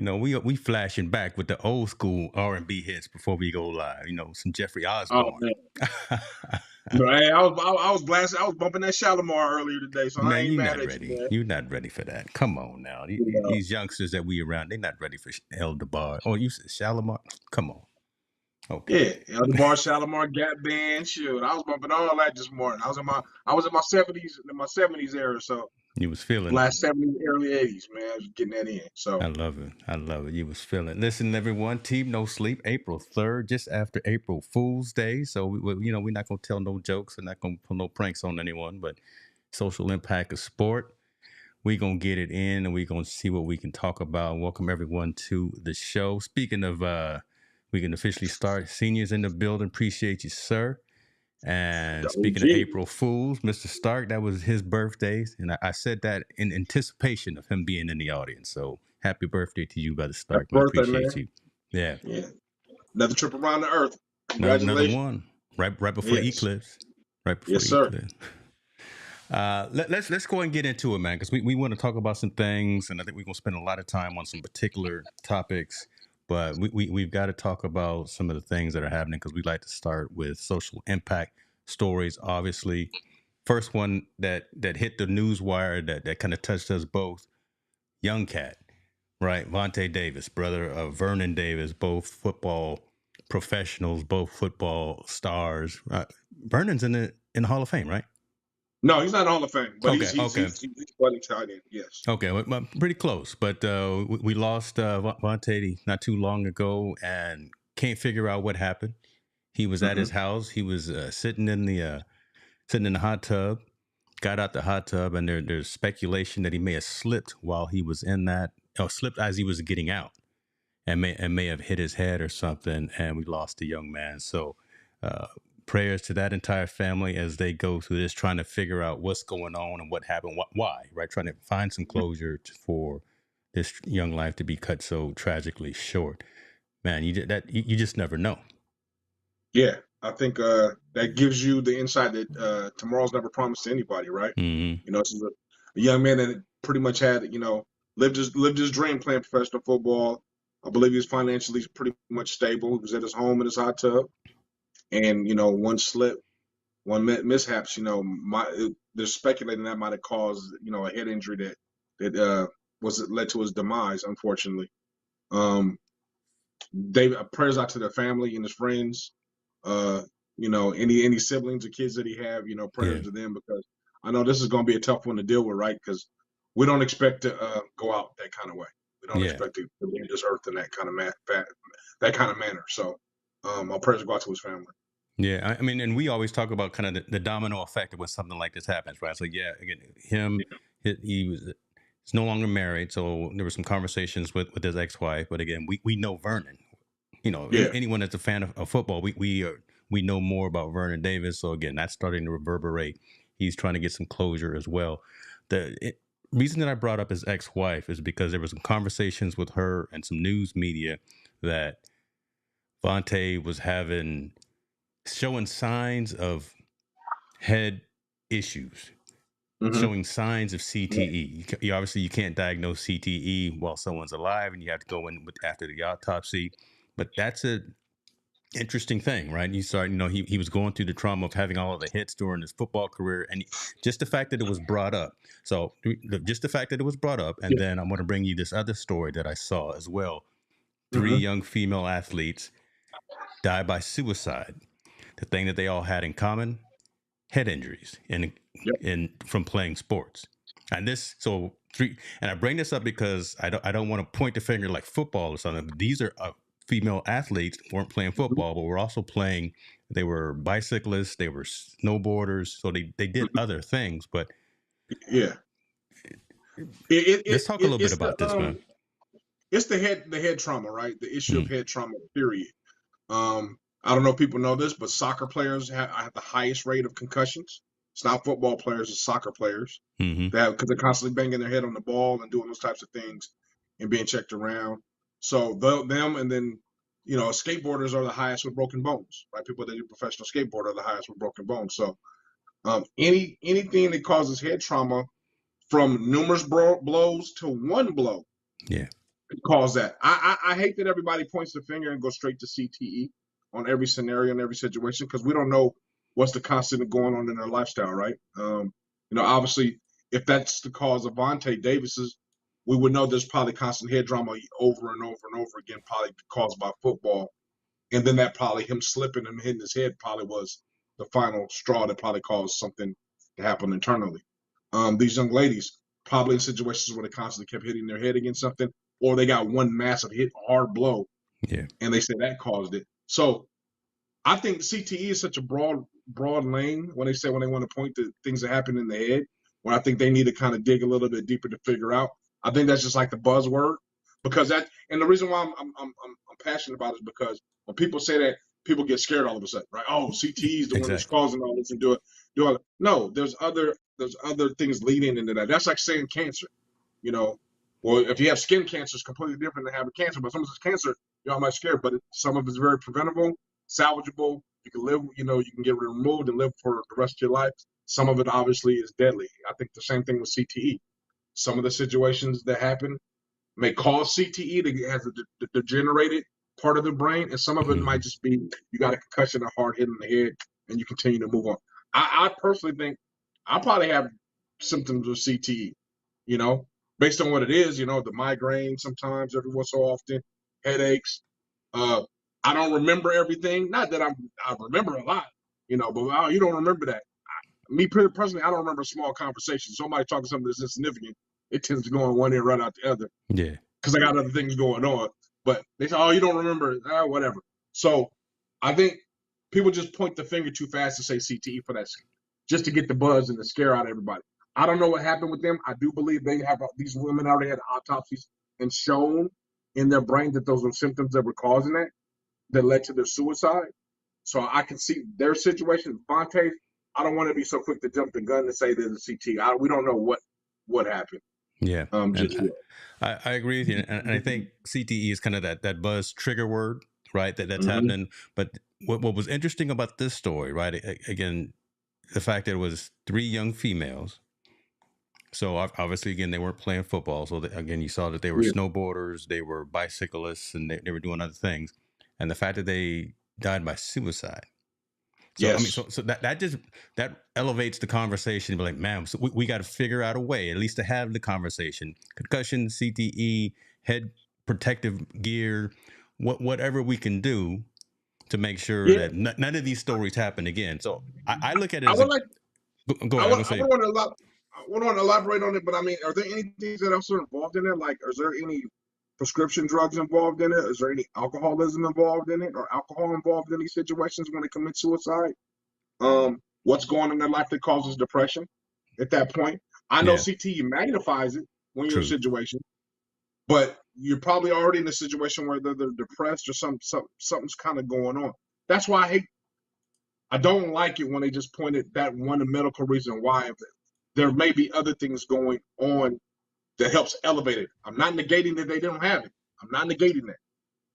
know, we flashing back with the old school R&B hits before we go live. You know, some Jeffrey Oh Osborne. man. No, hey, I was blasting. I was bumping that Shalimar earlier today, so I Man, ain't you're mad not at you, ready. man. You're not ready for that. Come on now. You know, These youngsters that we around, they're not ready for El DeBar. Oh, you said Shalimar? Come on. Okay. yeah, El Bar, Shalimar, Gap Band, shoot. I was bumping all that this morning. I was in my '70s era, so You was feeling it. last '70s, early '80s, man. I was getting that in. I So love it. I love it. You was feeling. Listen, everyone. Team No Sleep, April 3rd, just after April Fool's Day. So we're not gonna tell no jokes. We're not gonna pull no pranks on anyone. But social impact of sport. We're gonna get it in, and we're gonna see what we can talk about. Welcome everyone to the show. Speaking of, we can officially start. Seniors in the building. Appreciate you, sir. And the speaking of OG, April Fools, Mr. Stark, that was his birthday. And I said that in anticipation of him being in the audience. So happy birthday to you, Brother happy Stark. Man, birthday, appreciate man. you. Yeah. Yeah, another trip around the earth. Another Congratulations. one. Right before the Yes, eclipse. Right before yes, the sir. eclipse. Let's go and get into it, man, because we want to talk about some things, and I think we're gonna spend a lot of time on some particular topics. But we've got to talk about some of the things that are happening because we like to start with social impact stories. Obviously, first one that hit the news wire that kind of touched us both. Young cat, right? Vontae Davis, brother of Vernon Davis, both football professionals, both football stars. Vernon's in the Hall of Fame, right? No, he's not in the Hall of Fame, but Okay, okay. he's quite exciting. Yes. Okay, well, pretty close, but we lost Vontae not too long ago, and can't figure out what happened. He was at Hmm. his house. He was sitting in the hot tub. Got out the hot tub, and there's speculation that he may have slipped while he was in that, or slipped as he was getting out, and may have hit his head or something, and we lost the young man. So, uh, prayers to that entire family as they go through this, trying to figure out what's going on and what happened, why, right? Trying to find some closure for this young life to be cut so tragically short. Man, you just never know. Yeah, I think that gives you the insight that tomorrow's never promised to anybody, right? Hmm. You know, this is a young man that pretty much had, lived his dream playing professional football. I believe he was financially pretty much stable. He was at his home in his hot tub, and one slip, mishaps. They're speculating that might have caused a head injury that was led to his demise, unfortunately. Um, prayers out to the family and his friends. Uh, any siblings or kids that he have, prayers Yeah, to them, because I know this is going to be a tough one to deal with, right? Because we don't expect to go out that kind of way. We don't yeah. expect to leave this earth in that kind of that kind of manner. So, our prayers go out to his family. Yeah, I mean, and we always talk about kind of the domino effect of when something like this happens, right? So yeah, again, he was he's no longer married, so there were some conversations with his ex-wife. But again, we know Vernon. You know, Yeah. anyone that's a fan of football, we know more about Vernon Davis. So again, that's starting to reverberate. He's trying to get some closure as well. Reason that I brought up his ex-wife is because there were some conversations with her and some news media that Vontae was showing signs of head issues, Hmm. showing signs of CTE. You can't diagnose CTE while someone's alive, and you have to go in after the autopsy. But that's a interesting thing, right? He was going through the trauma of having all of the hits during his football career, and just the fact that it was brought up. So just the fact that it was brought up, and Yeah. then I'm going to bring you this other story that I saw as well. Three Hmm. young female athletes died by suicide. The thing that they all had in common: head injuries Yep. from playing sports. And I bring this up because I don't want to point the finger like football or something. These are female athletes weren't playing Hmm. football, but were also playing. They were bicyclists, they were snowboarders, so they did other things. But Yeah. It, it, let's it, talk a it little bit it's about this, man. the head trauma, right? The issue of Mm, head trauma, period. I don't know if people know this, but soccer players have the highest rate of concussions. It's not football players; it's soccer players. hmm Because they're constantly banging their head on the ball and doing those types of things and being checked around. So them, and then skateboarders are the highest with broken bones, right? People that do professional skateboard are the highest with broken bones. So anything that causes head trauma from numerous blows to one blow, Yeah, cause that. I hate that everybody points the finger and goes straight to CTE on every scenario and every situation because we don't know what's the constant going on in their lifestyle, right? Obviously, if that's the cause of Vontae Davis's, we would know there's probably constant head drama over and over and over again, probably caused by football. And then that probably him slipping and hitting his head probably was the final straw that probably caused something to happen internally. These young ladies probably in situations where they constantly kept hitting their head against something, or they got one massive hit, hard blow, and they say that caused it. So I think CTE is such a broad lane when they want to point to things that happen in the head, where I think they need to kind of dig a little bit deeper to figure out. I think that's just like the buzzword because that, and the reason why I'm passionate about it is because when people say that, people get scared all of a sudden, right? Oh, CTE is the one that's causing all this and do it. No, there's other things leading into that. That's like saying cancer, Well, if you have skin cancer, it's completely different than having cancer. But some of this cancer, I might scare, but some of it's very preventable, salvageable. You can live, you can get removed and live for the rest of your life. Some of it obviously is deadly. I think the same thing with CTE. Some of the situations that happen may cause CTE to have the degenerated part of the brain, and some of it might just be you got a concussion, a hard hit in the head, and you continue to move on. I personally think I probably have symptoms of CTE, based on what it is, the migraine sometimes every once so often, headaches. I don't remember everything. Not that I remember a lot, but you don't remember that. Me personally, I don't remember small conversations. Somebody talking something that's insignificant, it tends to go in one ear right out the other. Yeah. Because I got other things going on. But they say, oh, you don't remember, whatever. So I think people just point the finger too fast to say CTE for that, just to get the buzz and the scare out of everybody. I don't know what happened with them. I do believe these women already had autopsies and shown in their brain that those were symptoms that were causing that led to their suicide. So I can see their situation. Vontae, I don't want to be so quick to jump the gun to say there's a CTE. We don't know what happened. Yeah, I agree with you, and I think CTE is kind of that buzz trigger word, right? That's happening. But what was interesting about this story, right? Again, the fact that it was 3 young females. So obviously, again, they weren't playing football. So again, you saw that they were snowboarders, they were bicyclists, and they were doing other things. And the fact that they died by suicide. So I mean, so that elevates the conversation. Be like, man, so we got to figure out a way, at least to have the conversation. Concussion, CTE, head protective gear, whatever we can do to make sure that none of these stories happen again. So I look at it as go ahead. I want to elaborate on it, but I mean, are there any things that else are involved in it? Like, is there any prescription drugs involved in it? Is there any alcoholism involved in it, or alcohol involved in these situations when they commit suicide? What's going on in their life that causes depression at that point? I know CTE magnifies it when you're in a situation, but you're probably already in a situation where they're depressed or something's kind of going on. That's why I don't like it when they just point at that one medical reason why. There may be other things going on that helps elevate it. I'm not negating that they don't have it. I'm not negating that.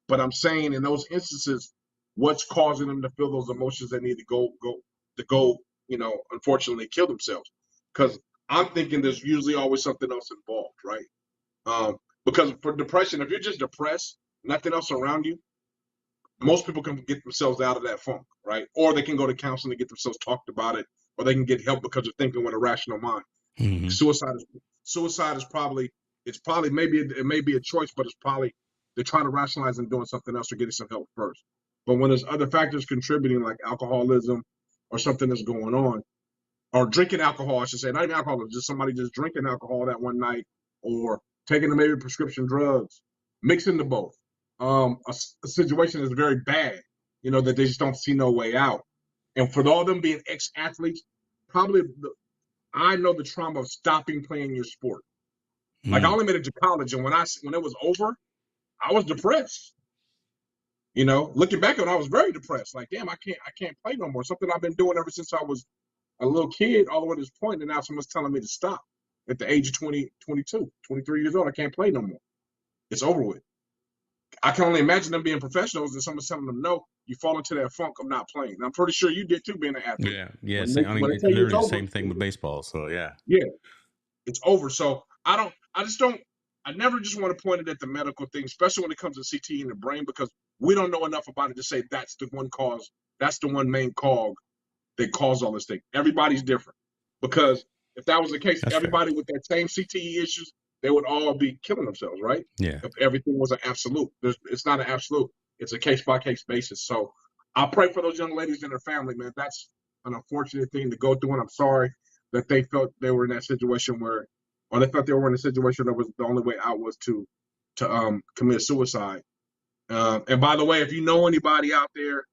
But I'm saying in those instances, what's causing them to feel those emotions that need to go, unfortunately kill themselves. Because I'm thinking there's usually always something else involved, right? Because for depression, if you're just depressed, nothing else around you, most people can get themselves out of that funk, right? Or they can go to counseling to get themselves talked about it, or they can get help because they're thinking with a rational mind. Mm-hmm. Suicide is probably it may be a choice, but it's probably they're trying to rationalize and doing something else or getting some help first. But when there's other factors contributing, like alcoholism or something that's going on, or drinking alcohol, I should say, not even alcohol, just somebody just drinking alcohol that one night, or taking maybe prescription drugs, mixing the both. A situation is very bad, that they just don't see no way out. And for all them being ex-athletes, probably I know the trauma of stopping playing your sport. Like I only made it to college, and when it was over, I was depressed. Looking back on it, I was very depressed. Like, damn, I can't play no more. Something I've been doing ever since I was a little kid, all the way to this point, and now someone's telling me to stop at the age of 20, 22, 23 years old. I can't play no more. It's over with. I can only imagine them being professionals and someone's telling them, no, you fall into that funk of not playing. And I'm pretty sure you did too, being an athlete. Yeah. Literally the same thing with baseball. So yeah, it's over. So I just don't. I never just want to point it at the medical thing, especially when it comes to CTE in the brain, because we don't know enough about it to say that's the one cause, that's the one main cog that caused all this thing. Everybody's different. Because if that was the case, That's fair. everybody with that same CTE issues, they would all be killing themselves, right? Yeah. If everything was an absolute. It's not an absolute. It's a case-by-case basis. So I pray for those young ladies and their family, man. That's an unfortunate thing to go through, and I'm sorry that they felt they were in that situation where, or they felt they were in a situation that was the only way out was to commit suicide. And by the way, if you know anybody out there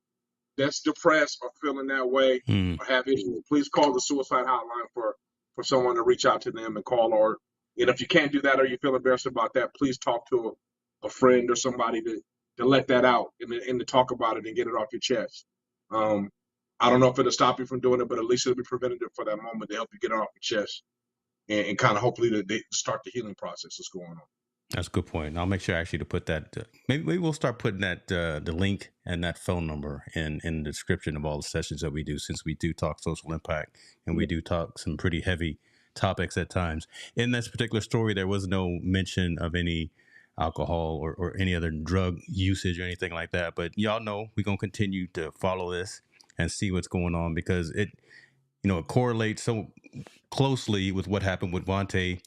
that's depressed or feeling that way or have issues, please call the suicide hotline for someone to reach out to them and call. Or, and if you can't do that or you feel embarrassed about that, please talk to a friend or somebody to let that out and to talk about it and get it off your chest. I don't know if it'll stop you from doing it, but at least it'll be preventative for that moment to help you get it off your chest and kind of hopefully to start the healing process that's going on. That's a good point. I'll make sure actually to put that. Maybe we'll start putting that the link and that phone number in the description of all the sessions that we do, since we do talk social impact and we do talk some pretty heavy topics at times. In this particular story, there was no mention of any alcohol or any other drug usage or anything like that. But y'all know we're gonna continue to follow this and see what's going on, because it correlates so closely with what happened with Vontae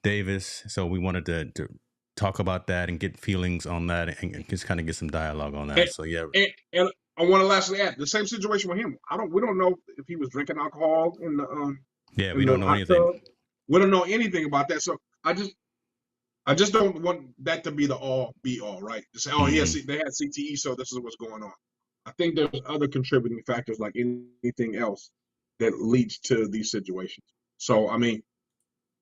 Davis. So we wanted to talk about that and get feelings on that and just kind of get some dialogue on that. So yeah. And I want to lastly add the same situation with him. We don't know if he was drinking alcohol in the we don't know anything. Tub. We don't know anything about that. So I just don't want that to be the all be all, right? To say, yes, they had CTE, so this is what's going on. I think there's other contributing factors like anything else that leads to these situations. So I mean,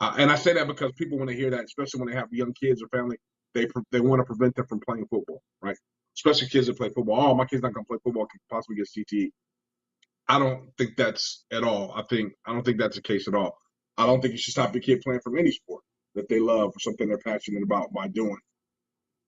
and I say that because people, when they hear that, especially when they have young kids or family, they want to prevent them from playing football, right? Especially kids that play football. Oh, my kid's not going to play football, could possibly get CTE. I don't think that's at all. I don't think that's the case at all. I don't think you should stop your kid playing from any sport that they love or something they're passionate about by doing.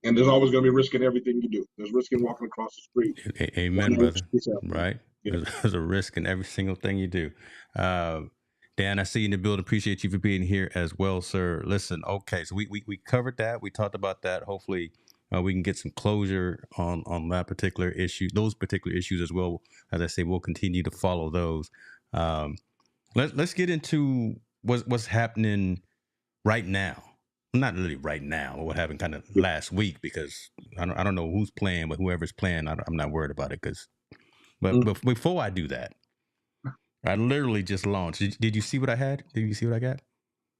And there's always going to be risk in everything you do. There's risk in walking across the street. Amen, brother. Right? Yeah. There's a risk in every single thing you do. Dan, I see you in the building. Appreciate you for being here as well, sir. Listen, okay, so we covered that. We talked about that. Hopefully, we can get some closure on that particular issue, those particular issues as well. As I say, we'll continue to follow those. Let's get into what's happening right now. Not really right now, but what happened kind of last week, because I don't know who's playing, but whoever's playing, I'm not worried about it. But before I do that, I literally just launched. Did you see what I had? Did you see what I got?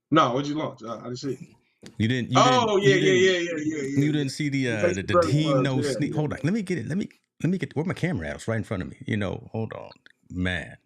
No, what'd you launch? I didn't see. You didn't. Yeah. You didn't see the team no sneak. Hold on, let me get it. Let me get where my camera at. It's right in front of me. Hold on, man.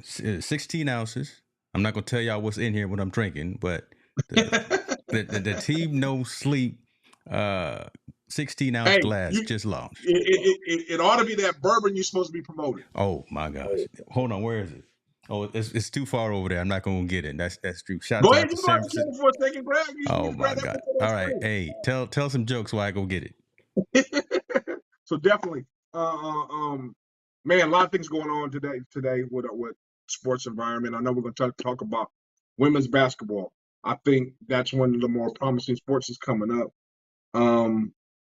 16 ounces. I'm not gonna tell y'all what's in here, what I'm drinking, but the team no sleep 16-ounce glass just launched. It ought to be that bourbon you're supposed to be promoting. Oh my gosh! Hold on, where is it? Oh, it's too far over there. I'm not gonna get it. That's true. Shout out to San Francisco for a second, grab. Oh my God! All right, hey, tell some jokes while I go get it. So definitely, man, a lot of things going on today with sports environment. I know we're going to talk about women's basketball. I think that's one of the more promising sports that's coming up.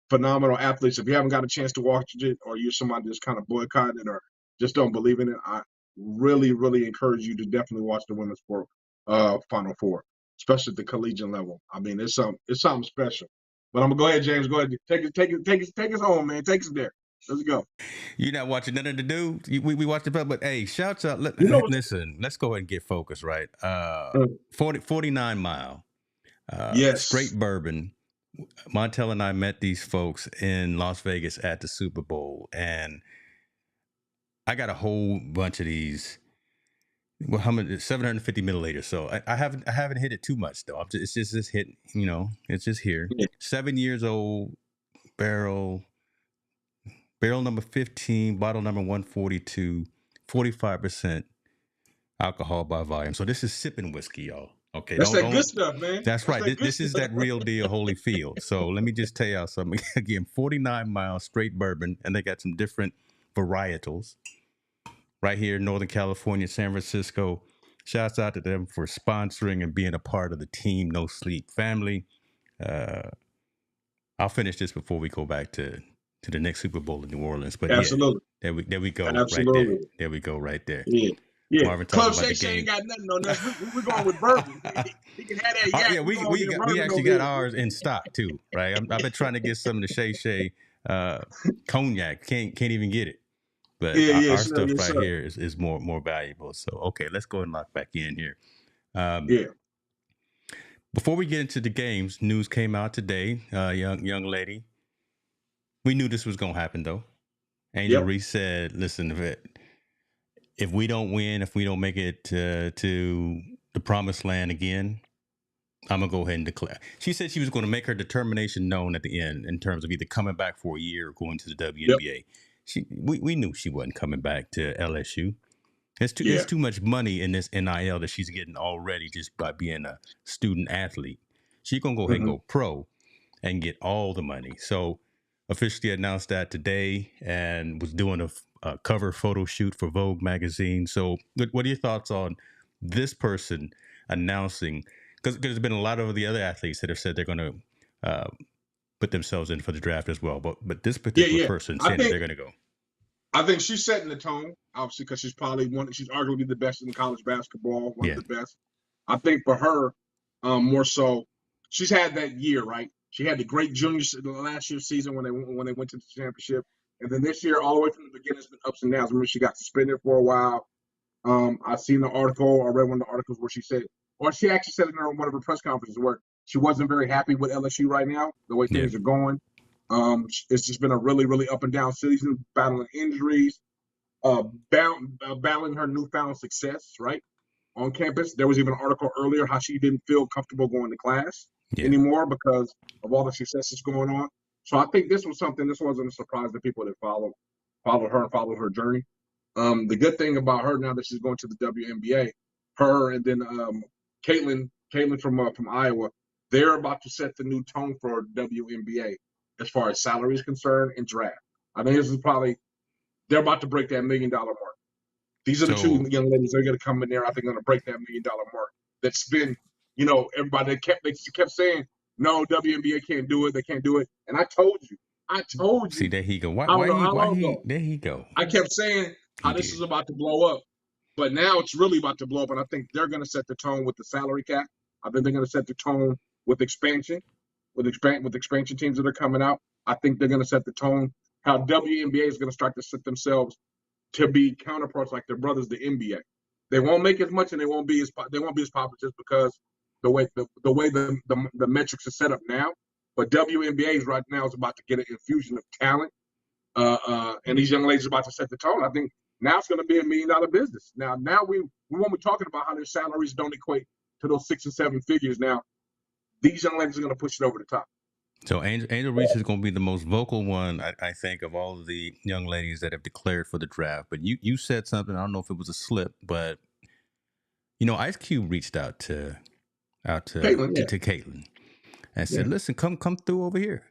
Phenomenal athletes. If you haven't got a chance to watch it, or you're somebody that's kind of boycotting it or just don't believe in it, I really, really encourage you to definitely watch the women's sport Final Four, especially at the collegiate level. I mean, it's something special. But I'm gonna go ahead, James. Go ahead, take us home, man. Take us there. Let's go. You're not watching none of the dudes. We watched the but hey, shouts out. Listen, let's go ahead and get focused, right? 49 mile. Yes. Straight bourbon. Montel and I met these folks in Las Vegas at the Super Bowl, and I got a whole bunch of these. Well, how many? 750 milliliters. So I haven't hit it too much though. It's just this hit. It's just here. Yeah. 7 years old barrel number 15, bottle number 142, 45% alcohol by volume. So this is sipping whiskey, y'all. Okay, that's that good stuff, man. That's right. This is that real deal Holyfield. So let me just tell y'all something. Again, 49 miles straight bourbon, and they got some different varietals right here in Northern California, San Francisco. Shouts out to them for sponsoring and being a part of the Team No Sleep family. I'll finish this before we go back to the next Super Bowl in New Orleans. But Absolutely. there we go right there. Absolutely. There we go right there. Yeah. Yeah. Marvin talking Club about Shay the Shay ain't game. got nothing on us. We're going with bourbon. He can have that yak. Yeah, We're going with we bourbon actually over got here. ours in stock too, right? I've been trying to get some of the Shay Shay cognac. Can't even get it. But Yeah, our sure, stuff yes, right sir. here is more valuable. So okay, let's go and lock back in here. Yeah. Before we get into the games, news came out today. Young lady. We knew this was gonna happen though. Angel Yep. Reese said, "Listen, if we don't win, if we don't make it to the promised land again, I'm gonna go ahead and declare." She said she was going to make her determination known at the end in terms of either coming back for a year or going to the WNBA. Yep. We knew she wasn't coming back to LSU. Yeah. There's too much money in this NIL that she's getting already just by being a student athlete. She's gonna go ahead and go pro and get all the money. So officially announced that today and was doing a cover photo shoot for Vogue magazine. So what are your thoughts on this person announcing? Because there's been a lot of the other athletes that have said they're going to put themselves in for the draft as well. But this particular person saying that they're going to go. I think she's setting the tone, obviously, because she's arguably the best in college basketball, one of the best. I think for her, more so, she's had that year, right? She had the great last year's season when they went to the championship, and then this year, all the way from the beginning, it's been ups and downs. Remember, she got suspended for a while. I've seen the article, I read one of the articles where she said, or she actually said in one of her press conferences where she wasn't very happy with LSU right now, the way things are going. It's just been a really, really up and down season, battling injuries, battling her newfound success, right, on campus. There was even an article earlier how she didn't feel comfortable going to class anymore because of all the successes going on. So I think this wasn't a surprise to people that followed her and followed her journey. The good thing about her now that she's going to the WNBA, her and then Caitlin from Iowa, they're about to set the new tone for WNBA as far as salary is concerned and draft. I think this is they're about to break that $1 million mark. These are the two young ladies that are going to come in there. I think going to break that $1 million mark. That's been, everybody they kept saying, no, WNBA can't do it. They can't do it. And I told you. See, there he go. There he go. I kept saying how this is about to blow up. But now it's really about to blow up, and I think they're going to set the tone with the salary cap. I think they're going to set the tone with expansion, with expansion teams that are coming out. I think they're going to set the tone how WNBA is going to start to set themselves to be counterparts like their brothers, the NBA. They won't make as much, and they won't be as popular just because the way the metrics are set up now. But WNBA right now is about to get an infusion of talent, and these young ladies are about to set the tone. I think now it's going to be $1 million business. Now we won't be talking about how their salaries don't equate to those 6 and 7 figures. Now these young ladies are going to push it over the top. So Angel Reese is going to be the most vocal one, I think, of all of the young ladies that have declared for the draft. But you said something, I don't know if it was a slip, but Ice Cube reached out to Caitlin and said, "Listen, come through over here.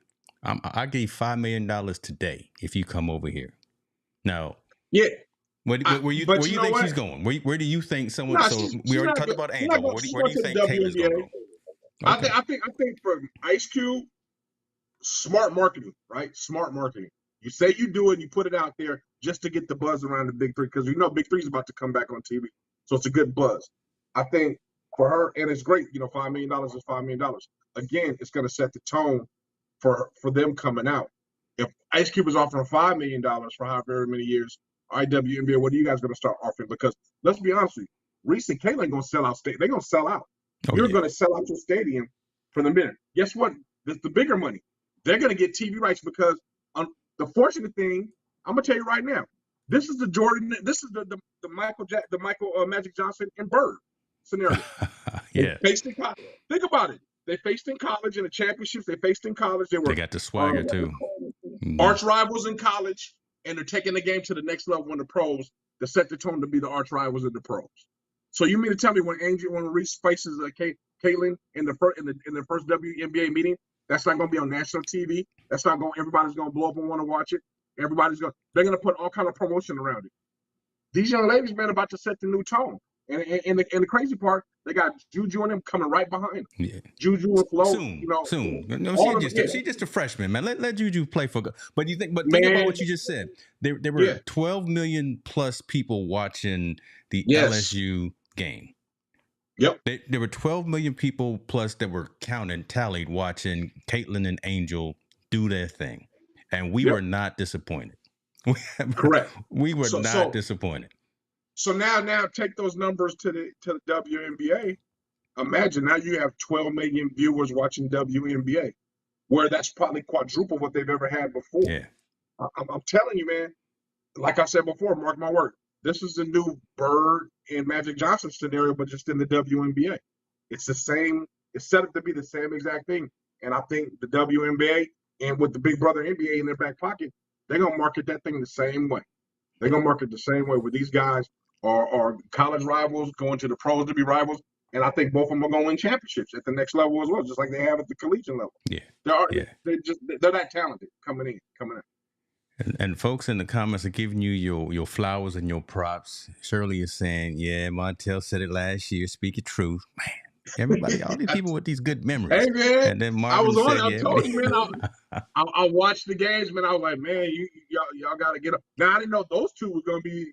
I give you $5 million today if you come over here." Now, where do you think she's going? Where do you think someone? We already talked about Angel. Where do you think Caitlin's going to go? Okay. I think for Ice Cube, smart marketing, right? Smart marketing. You say you do it, and you put it out there just to get the buzz around the Big Three, because Big Three is about to come back on TV, so it's a good buzz. I think for her, and it's great. $5 million is $5 million. Again, it's going to set the tone for them coming out. If Ice Cube is offering $5 million for however many years, WNBA, what are you guys going to start offering? Because let's be honest with you, Reese and Caitlin going to sell out. They're going to sell out. You're going to sell out your stadium for the minute. Guess what? That's the bigger money. They're going to get TV rights because the fortunate thing, I'm going to tell you right now, this is the Jordan, this is the Michael Magic Johnson and Bird scenario. Think about it. They faced in college in the championships. They faced in college. They got the swagger too. Arch rivals in college, and they're taking the game to the next level in the pros to set the tone to be the arch rivals in the pros. So you mean to tell me when Reese faces Caitlin in the first WNBA meeting, that's not going to be on national TV? That's not going. Everybody's going to blow up and want to watch it. They're going to put all kind of promotion around it. These young ladies, man, about to set the new tone. And the crazy part, They got Juju and them coming right behind them. Yeah. Juju and Flo, Soon. No, all she's just a freshman, man. Let Juju play for. But think about man, what you just said. There were 12 million plus people watching the LSU game. Yep. There were 12 million people plus that were tallied watching Caitlin and Angel do their thing, and we were not disappointed. Correct. We were not disappointed. So now take those numbers to the WNBA. Imagine now you have 12 million viewers watching WNBA, where that's probably quadruple what they've ever had before. Yeah. I'm telling you, man. Like I said before, mark my word. This is the new Bird and Magic Johnson scenario, but just in the WNBA. It's the same. It's set up to be the same exact thing. And I think the WNBA and with the big brother NBA in their back pocket, they're gonna market that thing the same way. They're gonna market the same way where these guys are college rivals going to the pros to be rivals. And I think both of them are going to win championships at the next level as well, just like they have at the collegiate level. Yeah. They're that talented coming in. And folks in the comments are giving you your flowers and your props. Shirley is saying, yeah, Montel said it last year. Speak your truth. Man, everybody, all these people with these good memories. Hey, man, and then Marvin I told you, man, I watched the games, man. I was like, man, y'all got to get up. Now, I didn't know those two were going to be,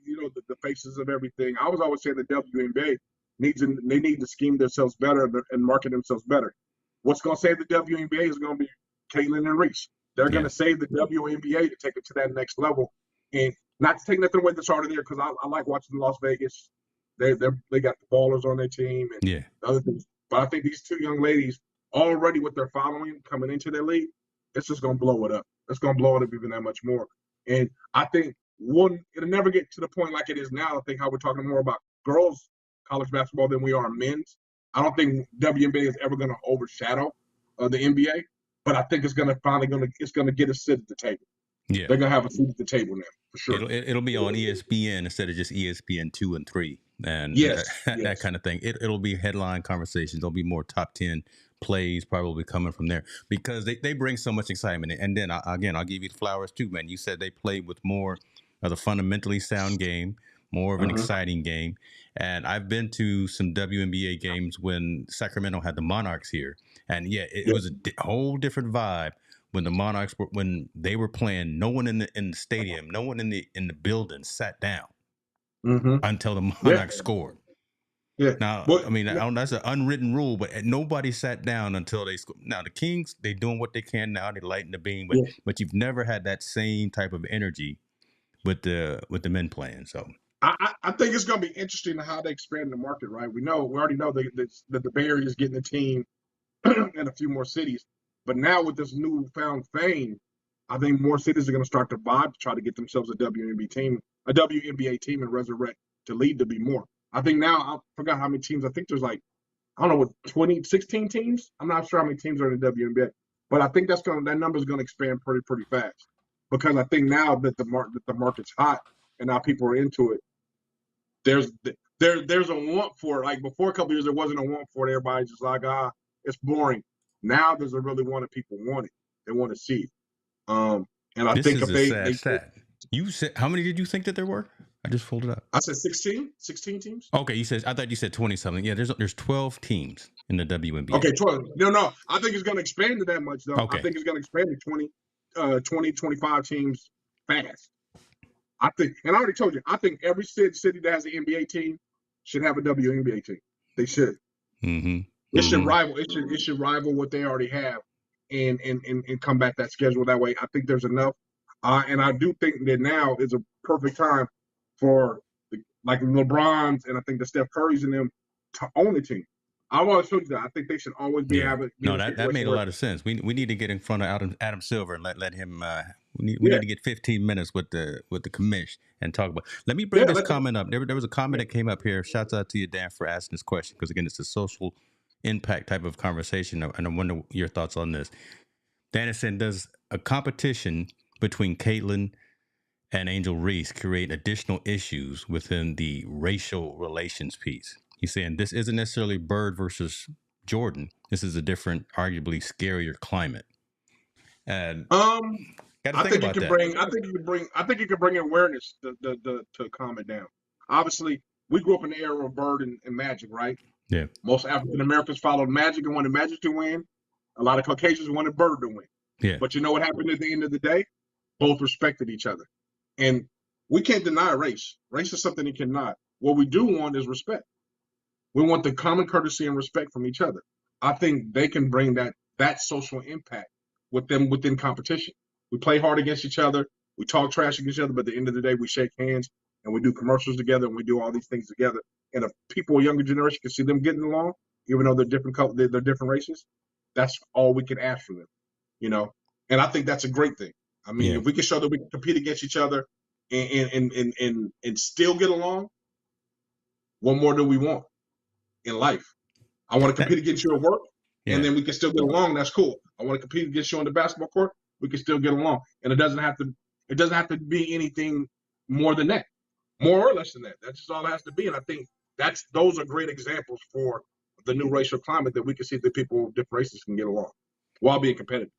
the faces of everything. I was always saying the WNBA they need to scheme themselves better and market themselves better. What's going to save the WNBA is going to be Caitlin and Reese. They're going to save the WNBA to take it to that next level. And not to take nothing away that's already there, because I like watching Las Vegas. They got the ballers on their team and other things. But I think these two young ladies, already with their following coming into their league, it's just going to blow it up. It's going to blow it up even that much more. And I think it'll never get to the point like it is now. I think how we're talking more about girls college basketball than we are men's. I don't think WNBA is ever going to overshadow the NBA. But I think it's going to get a seat at the table. Yeah, they're going to have a seat at the table now for sure. It'll be on ESPN instead of just ESPN 2 and 3 and that kind of thing. It'll be headline conversations. There'll be more top 10 plays probably coming from there because they bring so much excitement. And then I'll give you the flowers too, man. You said they played with more of the fundamentally sound game, more of an exciting game. And I've been to some WNBA games when Sacramento had the Monarchs here. And it was a whole different vibe when the Monarchs when they were playing. No one in the stadium, no one in the building sat down until the Monarchs scored. Yeah. Now, that's an unwritten rule, but nobody sat down until they scored. Now the Kings, they doing what they can now. They lighten the beam, but you've never had that same type of energy with the men playing. So I think it's going to be interesting how they expand the market. Right? We already know that the Bay Area is getting a team in a few more cities. But now with this newfound fame, I think more cities are going to start to vibe to try to get themselves a WNBA team and resurrect to lead to be more. I think now, I forgot how many teams. I think there's 16 teams. I'm not sure how many teams are in the WNBA. But I think that number is going to expand pretty fast. Because I think now that the market's hot and now people are into it, there's a want for it. Like before a couple of years, there wasn't a want for it. Everybody's just like, it's boring. Now there's a really want it. People want it. They want to see it. And I think if they stat. You said how many did you think that there were? I just pulled it up. I said 16 teams. Okay, I thought you said 20 something. Yeah, there's 12 teams in the WNBA. Okay, 12. No. I think it's going to expand to that much though. Okay. I think it's going to expand to 20, 25 teams fast. I think, and I already told you, I think every city that has an NBA team should have a WNBA team. They should. Mm-hmm. It should rival. It should rival what they already have, and come back that schedule that way. I think there's enough, and I do think that now is a perfect time for like LeBron's and I think the Steph Curry's and them to own the team. I've always told you that. I think they should always be having. No, that made a lot of sense. We need to get in front of Adam Silver and let him. We need to get 15 minutes with the commish and talk about. Let me bring this comment up. There was a comment that came up here. Shouts out to you, Dan, for asking this question because again, it's a social impact type of conversation, and I wonder your thoughts on this. Dan is saying, does a competition between Caitlin and Angel Reese create additional issues within the racial relations piece? He's saying this isn't necessarily Bird versus Jordan. This is a different, arguably scarier climate. And I think you can bring awareness to calm it down. Obviously, we grew up in the era of Bird and Magic, right? Yeah. Most African Americans followed Magic and wanted Magic to win. A lot of Caucasians wanted Bird to win. Yeah. But you know what happened at the end of the day? Both respected each other. And we can't deny race. Race is something you cannot. What we do want is respect. We want the common courtesy and respect from each other. I think they can bring that social impact with them within competition. We play hard against each other. We talk trash against each other, but at the end of the day, we shake hands and we do commercials together and we do all these things together. And if people, a younger generation, can see them getting along, even though they're different, they're different races, that's all we can ask from them, you know. And I think that's a great thing. I mean, Yeah. if we can show that we can compete against each other and still get along, what more do we want in life? I want to compete against you at work, and then we can still get along. That's cool. I want to compete against you on the basketball court. We can still get along, and it doesn't have to be anything more than that, more or less than that. That's just all it has to be. And I think those are great examples for the new racial climate that we can see that people of different races can get along while being competitive.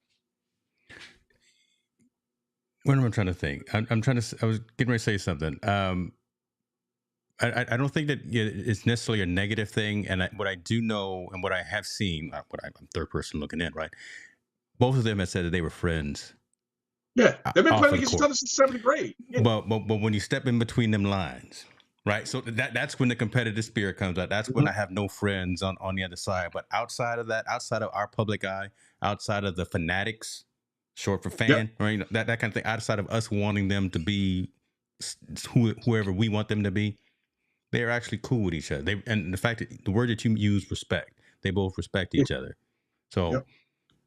What am I trying to think? I'm trying to. I was getting ready to say something. I don't think that it's necessarily a negative thing. And what I do know and what I have seen, I'm third person looking in, right? Both of them have said that they were friends. Yeah, they've been off playing of the against each court. other since 7th grade. Yeah. But when you step in between them lines, right? So that's when the competitive spirit comes out. That's when I have no friends on the other side. But outside of that, outside of our public eye, outside of the fanatics, short for fan, right? That kind of thing. Outside of us wanting them to be whoever we want them to be, they are actually cool with each other. And the fact that the word that you use, respect, they both respect each other. So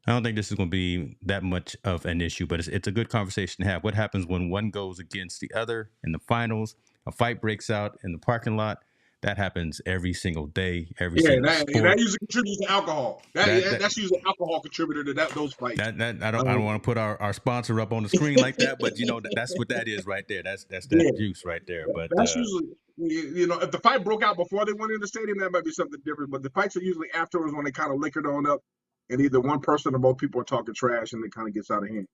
I don't think this is going to be that much of an issue, but it's a good conversation to have. What happens when one goes against the other in the finals? A fight breaks out in the parking lot. That happens every single day, every single sport. That usually contributes to alcohol. That's usually an alcohol contributor to those fights. I don't want to put our sponsor up on the screen like that, but that's what that is right there. That's that juice right there. But that's usually, if the fight broke out before they went in the stadium, that might be something different. But the fights are usually afterwards when they kind of liquored on up, and either one person or both people are talking trash, and it kind of gets out of hand.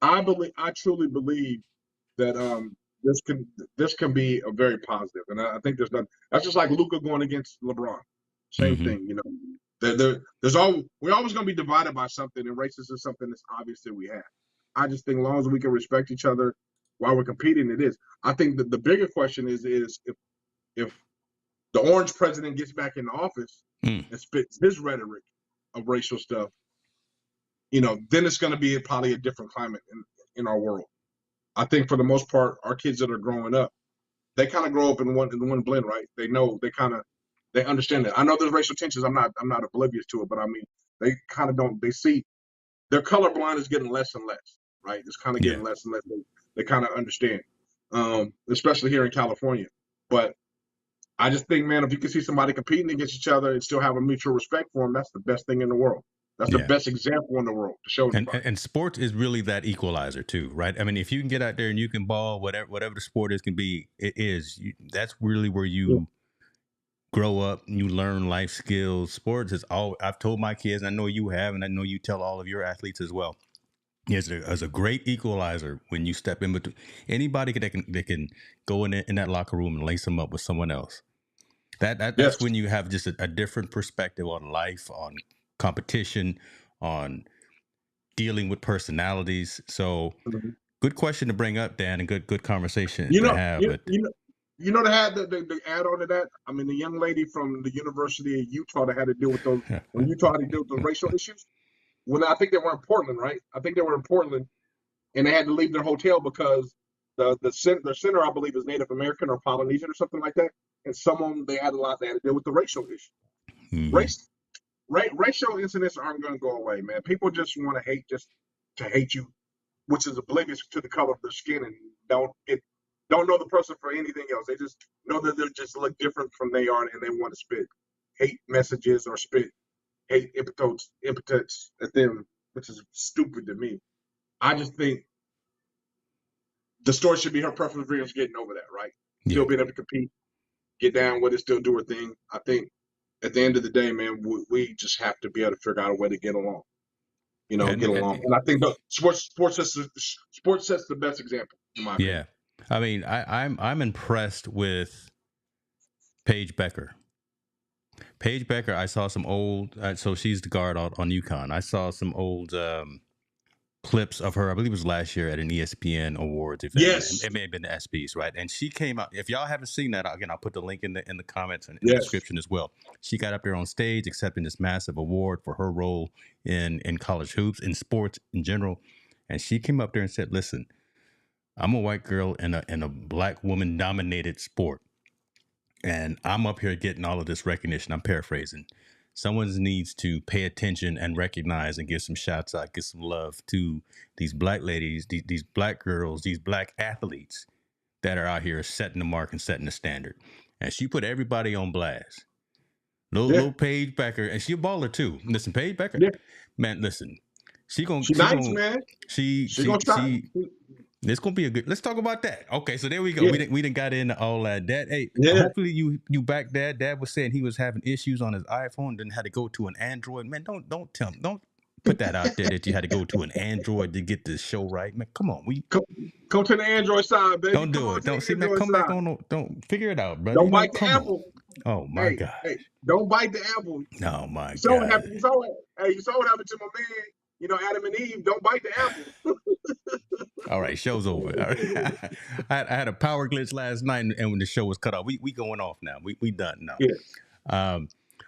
I truly believe that this can be a very positive, and I think there's nothing. That's just like Luka going against LeBron. Same thing, we're always going to be divided by something, and racism is something that's obvious that we have. I just think as long as we can respect each other while we're competing, it is. I think that the bigger question is if the orange president gets back in the office and spits his rhetoric of racial stuff, then it's going to be probably a different climate in our world. I think for the most part, our kids that are growing up, they kind of grow up in one blend, right? They know, they understand it. I know there's racial tensions. I'm not oblivious to it, but I mean, they kind of don't. They see their colorblind is getting less and less, right? It's kind of getting less and less. They kind of understand, especially here in California. But I just think, man, if you can see somebody competing against each other and still have a mutual respect for them, that's the best thing in the world. That's the best example in the world to show them. And sports is really that equalizer too, right? I mean, if you can get out there and you can ball, whatever the sport is can be, it is. That's really where you grow up and you learn life skills. Sports is all I've told my kids, and I know you have, and I know you tell all of your athletes as well. Is a great equalizer when you step in between anybody that can go in that locker room and lace them up with someone else. That's when you have just a different perspective on life, on competition, on dealing with personalities. So good question to bring up, Dan, and good conversation to have. To add on to that, I mean, the young lady from the University of Utah that had to deal with those, when Utah had to deal with those racial issues, I think they were in Portland, right? I think they were in Portland, and they had to leave their hotel because their center, I believe, is Native American or Polynesian or something like that, and they had to deal with the racial issue. Racial incidents aren't going to go away, man. People just want to hate just to hate you, which is oblivious to the color of their skin and don't know the person for anything else. They just know that they just look different from they are, and they want to spit hate messages or spit hate epithets at them, which is stupid to me. I just think the story should be her preference for getting over that, right? Still being able to compete, get down with it, still do her thing. I think at the end of the day, man, we just have to be able to figure out a way to get along. Get along. And I think sports sets the best example, in my opinion. I mean, I'm impressed with Paige Becker. Paige Becker, I saw some old. So she's the guard on UConn. I saw some old clips of her. I believe it was last year at an ESPN Awards event. Yes. It may have been the ESPYs, right? And she came out. If y'all haven't seen that, again, I'll put the link in the comments and in the Yes. description as well. She got up there on stage accepting this massive award for her role in college hoops, in sports in general. And she came up there and said, "Listen, I'm a white girl in a black woman dominated sport. And I'm up here getting all of this recognition." I'm paraphrasing. Someone needs to pay attention and recognize and give some shots out, give some love to these black ladies, these black girls, these black athletes that are out here setting the mark and setting the standard. And she put everybody on blast. Little Paige Becker, and she a baller too. Listen, Paige Becker, man, listen, she nice, man. She gonna try. It's gonna be a good. Let's talk about that. Okay, so there we go. Yeah. We didn't got into all that. Dad, hey, hopefully you back Dad. Dad was saying he was having issues on his iPhone, then had to go to an Android. Man, don't put that out there that you had to go to an Android to get this show right. Man, come on, come to the Android side, baby. Don't do it. Don't see, man. Come back on. Don't figure it out, brother. Don't bite the apple. Oh my God. Hey, don't bite the apple. Oh my God. You saw what happened to my man. Adam and Eve. Don't bite the apple. All right, show's over. All right. I had a power glitch last night, and when the show was cut off, we going off now. We done now. Yeah.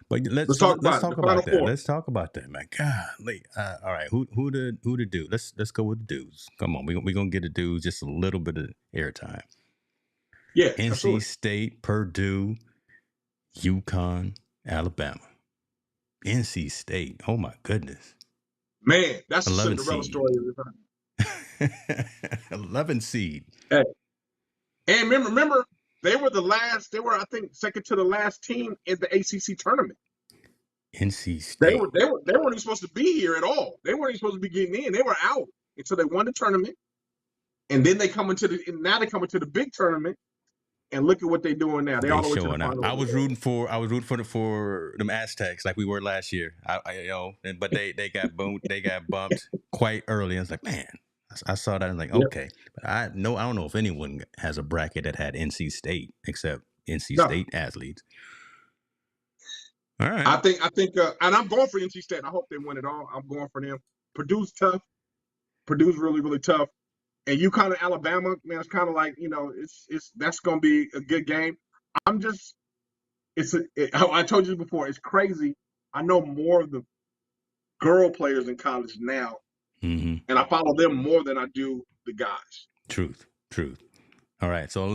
But let's talk about that. Let's talk about that, man. Golly. All right, who to do? Let's go with the dudes. Come on, we gonna get the dudes just a little bit of airtime. Yeah. NC absolutely. State, Purdue, UConn, Alabama. NC State. Oh my goodness. Man, that's a Cinderella story every time. 11 seed. Hey. And remember, they were the last. They were, I think, second to the last team in the ACC tournament. NC State. They weren't even supposed to be here at all. They weren't even supposed to be getting in. They were out until they won the tournament, and then they come into the big tournament. And look at what they're doing now. They all the way to the final. I was rooting for them Aztecs like we were last year. But they got bumped quite early. I was like, man, I saw that. I was like, okay. But I don't know if anyone has a bracket that had NC State except NC State athletes. All right. I think, and I'm going for NC State. I hope they win it all. I'm going for them. Purdue's tough. Purdue's really, really tough. And UConn and Alabama, man, it's kind of like, that's going to be a good game. I told you before, it's crazy. I know more of the girl players in college now, and I follow them more than I do the guys. Truth. All right, so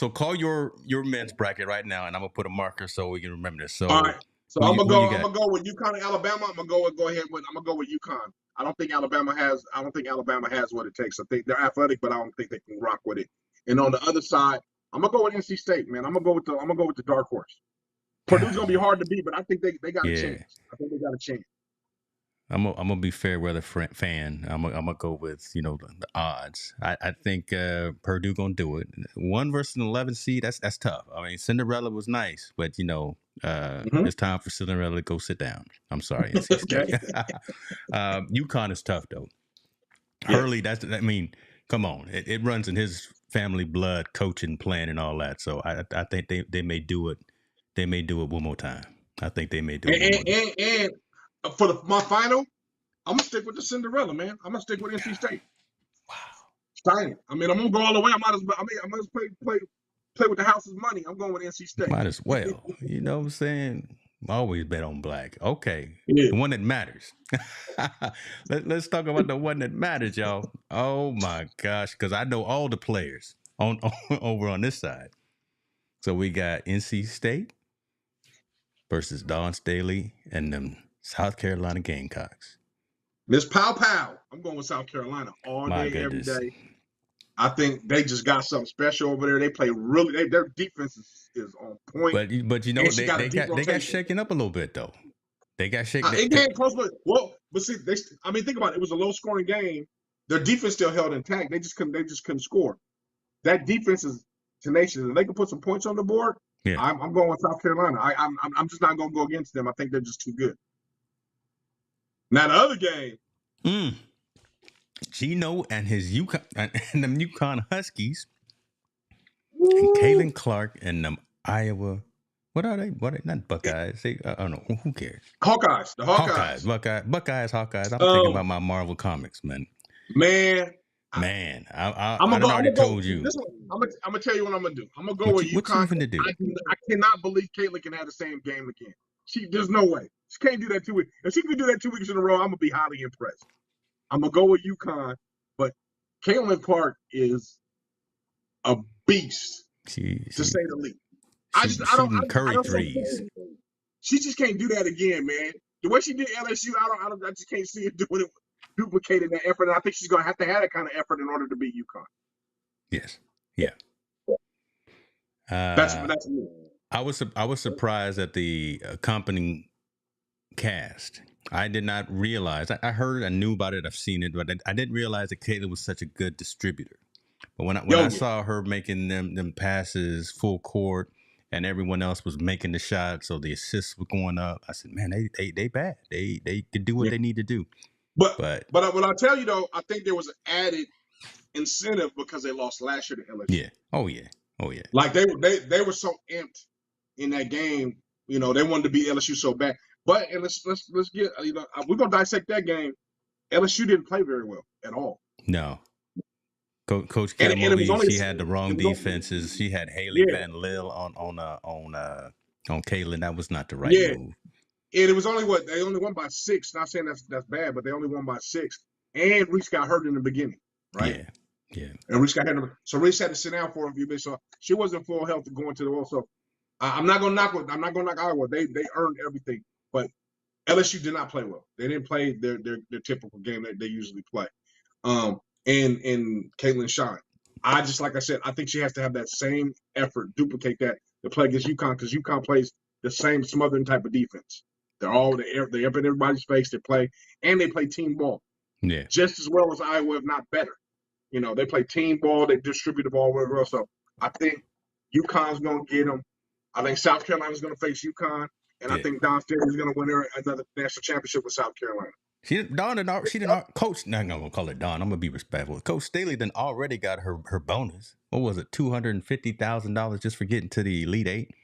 call your men's bracket right now, and I'm gonna put a marker so we can remember this. So all right, so I'm gonna go with UConn and Alabama. I'm gonna go with UConn. I don't think Alabama has what it takes. I think they're athletic, but I don't think they can rock with it. And on the other side, I'm gonna go with NC State, man. I'm gonna go with the dark horse. Purdue's gonna be hard to beat, but I think they got a chance. I think they got a chance. I'm gonna be fair weather fan. I'm gonna go with the odds. I think Purdue gonna do it. 1 versus an 11 seed. That's tough. I mean, Cinderella was nice, but it's time for Cinderella to go sit down. I'm sorry, NC State. UConn is tough though. Hurley. Come on. It runs in his family blood, coaching, playing, and all that. So I think they may do it. They may do it one more time. I think they may do it. And for my final, I'm gonna stick with the Cinderella, man. I'm gonna stick with NC State. Wow. Stein. I mean, I'm gonna go all the way. I might as well play with the house's money. I'm going with NC State. Might as well. You know what I'm saying? Always bet on black. Okay. Yeah. The one that matters. Let's talk about the one that matters, y'all. Oh my gosh, because I know all the players over on this side. So we got NC State versus Dawn Staley and them South Carolina Gamecocks. Miss Pow Pow. I'm going with South Carolina all day, every day. I think they just got something special over there. They play their defense is on point. But they got shaken up a little bit though. They got shaken. It came close, but see, think about it. It was a low scoring game. Their defense still held intact. They just couldn't score. That defense is tenacious, and they can put some points on the board. Yeah. I'm going with South Carolina. I'm just not going to go against them. I think they're just too good. Now the other game, Gino and his UConn and them UConn Huskies, and Kalen Clark and them Iowa What are they? What are they? Not Buckeyes. They, I don't know. Who cares? Hawkeyes, the Hawkeyes. Buckeyes, Hawkeyes. I'm thinking about my Marvel comics, man. Man, Man, I'm I gonna done go. already told you. This one, I'm gonna tell you what I'm gonna do. I'm gonna go What with you UConn. finna do? I cannot believe Caitlin can have the same game again. There's no way. She can't do that 2 weeks. If she can do that 2 weeks in a row, I'm gonna be highly impressed. I'm gonna go with UConn, but Caitlin Clark is a beast, to say the least. Shooting curry threes. She just can't do that again, man. The way she did LSU, I just can't see her doing it, duplicating that effort. And I think she's gonna have that kind of effort in order to beat UConn. Yes. Yeah. That's me. I was surprised at the accompanying cast. I did not realize. I heard, I knew about it, I've seen it, but I didn't realize that Caitlin was such a good distributor. But when I saw her making them passes full court, and everyone else was making the shots, so the assists were going up, I said, man, they bad. They can do what they need to do. But what I'll tell you though, I think there was an added incentive because they lost last year to LSU. Yeah. Oh yeah. Like they were so amped in that game. You know, they wanted to beat LSU so bad. But and let's get, you know, we're gonna dissect that game. LSU didn't play very well at all. No. Coach Catamoli, she had the wrong defenses. She had Haley Van Lille on Caitlin. That was not the right move. And it was only they only won by 6. Not saying that's bad, but they only won by 6. And Reese got hurt in the beginning, right? Yeah. And Reese got hurt. So Reese had to sit down for a few minutes. So she wasn't full health going to the world. So I'm not gonna knock Iowa. They earned everything. But LSU did not play well. They didn't play their typical game that they usually play. And Caitlin shined. Like I said, I think she has to have that same effort, duplicate that to play against UConn, because UConn plays the same smothering type of defense. They're up in everybody's face. They play team ball. Yeah. Just as well as Iowa, if not better. You know, they play team ball, they distribute the ball, whatever else. So I think UConn's gonna get them. I think South Carolina's gonna face UConn, and I think Don Staley is gonna win another national championship with South Carolina. She didn't Coach. No, I'm gonna call it Don. I'm gonna be respectful. Coach Staley then already got her bonus. What was it? $250,000 just for getting to the Elite Eight.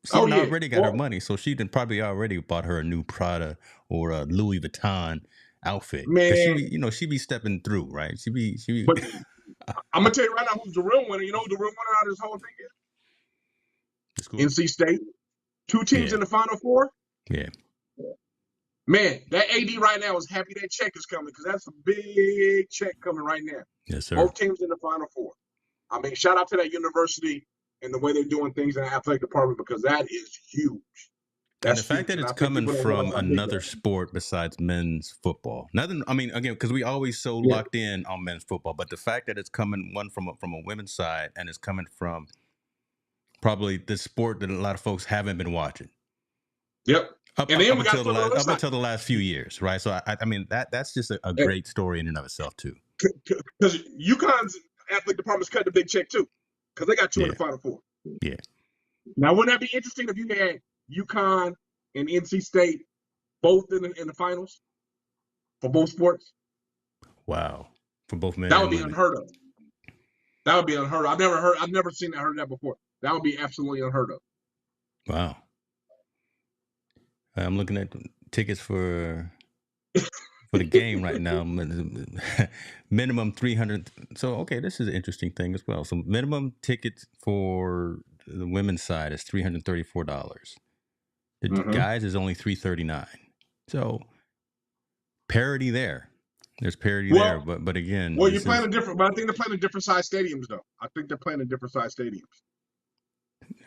She already got her money, so she probably already bought her a new Prada or a Louis Vuitton outfit. Man, she be stepping through, right? She be. But I'm gonna tell you right now who's the real winner. You know who the real winner out of this whole thing is? NC State. 2 teams in the Final Four. Yeah. Man, that AD right now is happy that check is coming, because that's a big check coming right now. Yes, sir. Both teams in the Final Four. I mean, shout out to that university and the way they're doing things in the athletic department, because that is huge. And the fact that it's coming from another sport besides men's football. Nothing. I mean, again, because we always so locked in on men's football, but the fact that it's coming from a women's side, and it's coming from probably the sport that a lot of folks haven't been watching. Yep. Up until the last few years, right? So I mean that's just a great story in and of itself too. Because UConn's athletic department's cut the big check too, because they got 2 in the Final Four. Yeah. Now, wouldn't that be interesting if you had UConn and NC State both in the finals for both sports? Wow, for both men. That would be unheard of. That would be unheard of. I've never seen that, heard that before. That would be absolutely unheard of. Wow. I'm looking at tickets for the game right now. Minimum 300. So, okay, this is an interesting thing as well. So, minimum tickets for the women's side is $334. The guys is only $339. So, parity there. There's parity there, but again. Well, you're playing but I think they're playing in different size stadiums, though. I think they're playing in different size stadiums.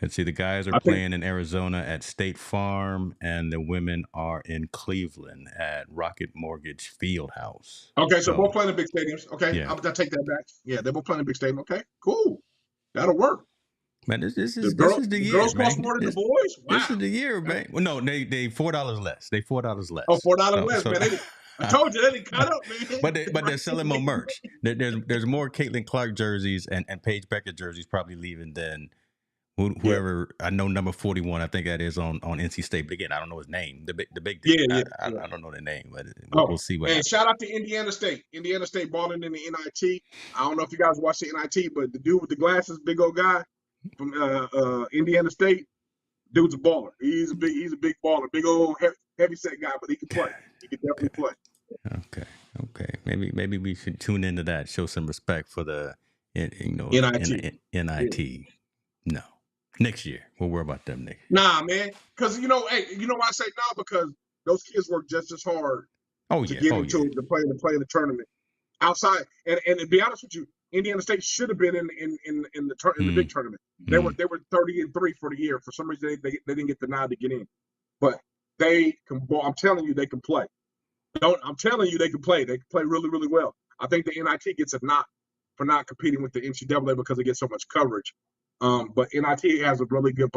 Let's see, the guys are playing in Arizona at State Farm, and the women are in Cleveland at Rocket Mortgage Fieldhouse. Okay, so both playing in big stadiums. Okay, I'll take that back. Yeah, they're both playing in big stadium. Okay, cool. That'll work. Man, this is the year, girls man. cost more than the boys? Wow. This is the year, man. Well, no, they $4 less. They $4 less. Oh, $4 less, man. I told you, they didn't cut up, man. But they're selling more merch. There's more Caitlin Clark jerseys and Paige Beckett jerseys probably leaving than whoever. I know number 41. I think that is on NC State. But again, I don't know his name. The big dude. I don't know the name, but we'll see what. And shout out to Indiana State. Indiana State balling in the NIT. I don't know if you guys watch the NIT, but the dude with the glasses, big old guy from Indiana State, Dude's a baller. He's a big baller, big old heavy set guy, but he can play. He can definitely play. Okay. Maybe we should tune into that. Show some respect for the NIT. NIT. Yeah. No, next year we'll worry about them next. Nah, man, because you know why I say nah? Because those kids work just as hard to get into to play in the tournament outside. And to be honest with you, Indiana State should have been in the big tournament. They were 30-3 for the year. For some reason, they didn't get the nod to get in. But they can. I'm telling you, they can play. I'm telling you, they can play. They can play really, really well. I think the NIT gets a knock for not competing with the NCAA because they get so much coverage. But NIT has a really good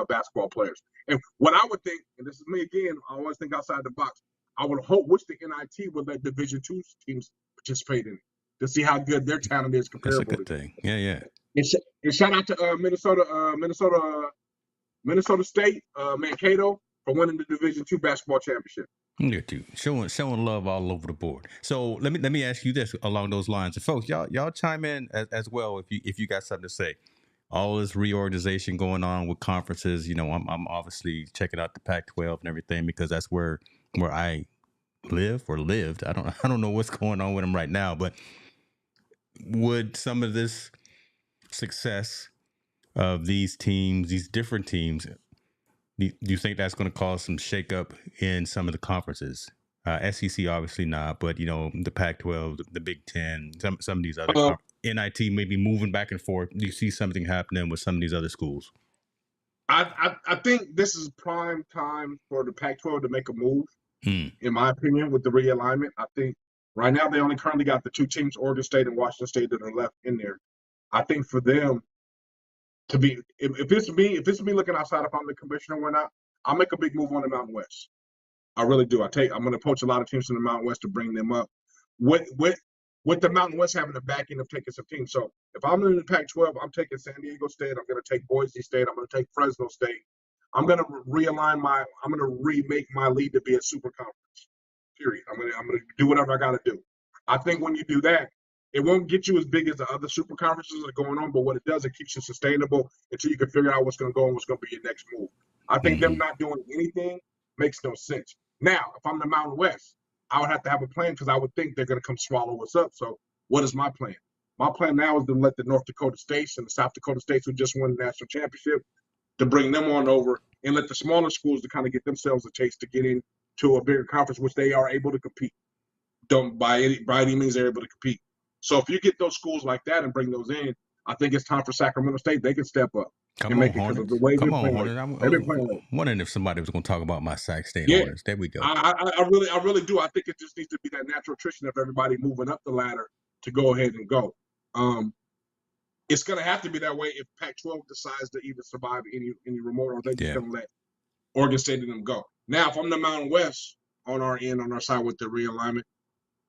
basketball players. And what I would think, and this is me again, I always think outside the box. I would wish the NIT would let Division II teams participate in it to see how good their talent is comparable. That's a good thing. Yeah. And shout out to Minnesota State, Mankato for winning the Division II basketball championship. You too. Showing love all over the board. So let me ask you this along those lines, and folks, y'all chime in as well if you got something to say. All this reorganization going on with conferences, I'm obviously checking out the Pac-12 and everything because that's where I live or lived. I don't know what's going on with them right now, but would some of this success of these teams, these different teams, do you think that's going to cause some shakeup in some of the conferences? SEC obviously not, but the Pac-12, the Big Ten, some of these other NIT may be moving back and forth. Do you see something happening with some of these other schools? I think this is prime time for the Pac-12 to make a move. In my opinion, with the realignment, I think right now they only currently got the two teams, Oregon State and Washington State, that are left in there. I think for them to be, if it's me looking outside, if I'm the commissioner or whatnot, I'll make a big move on the Mountain West. I really do. I'm going to poach a lot of teams from the Mountain West to bring them up. With the Mountain West having the backing of taking some teams. So if I'm in the Pac-12, I'm taking San Diego State. I'm going to take Boise State. I'm going to take Fresno State. I'm going to I'm going to remake my league to be a super conference. Period. I'm going to do whatever I got to do. I think when you do that, it won't get you as big as the other super conferences that are going on, but what it does, it keeps you sustainable until you can figure out what's going to go and what's going to be your next move. I think them not doing anything makes no sense. Now, if I'm the Mountain West, I would have to have a plan because I would think they're going to come swallow us up. So what is my plan? My plan now is to let the North Dakota States and the South Dakota States who just won the national championship, to bring them on over and let the smaller schools to kind of get themselves a taste to get into a bigger conference, which they are able to compete. By any means, they're able to compete. So if you get those schools like that and bring those in, I think it's time for Sacramento State. They can step up and make it because of the way they're playing. They've been playing. I'm wondering if somebody was going to talk about my Sac State Hornets. There we go. I really do. I think it just needs to be that natural attrition of everybody moving up the ladder to go ahead and go. It's going to have to be that way if Pac-12 decides to even survive any remote, or they're just going to let Oregon State and them go. Now, if I'm the Mountain West on our side with the realignment,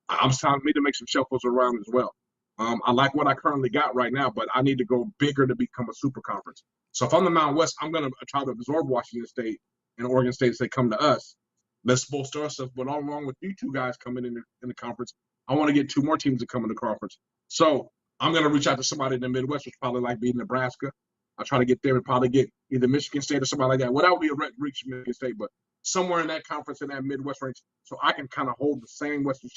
I'm time for me to make some shuffles around as well. I like what I currently got right now, but I need to go bigger to become a super conference. So if I'm the Mountain West, I'm going to try to absorb Washington State and Oregon State as they come to us. Let's bolster ourselves. But all along with you two guys coming in the conference, I want to get two more teams to come in the conference. So I'm going to reach out to somebody in the Midwest, which probably like being Nebraska. I'll try to get there and probably get either Michigan State or somebody like that. Well, that would be a reach Michigan State, but somewhere in that conference, in that Midwest range, so I can kind of hold the same Western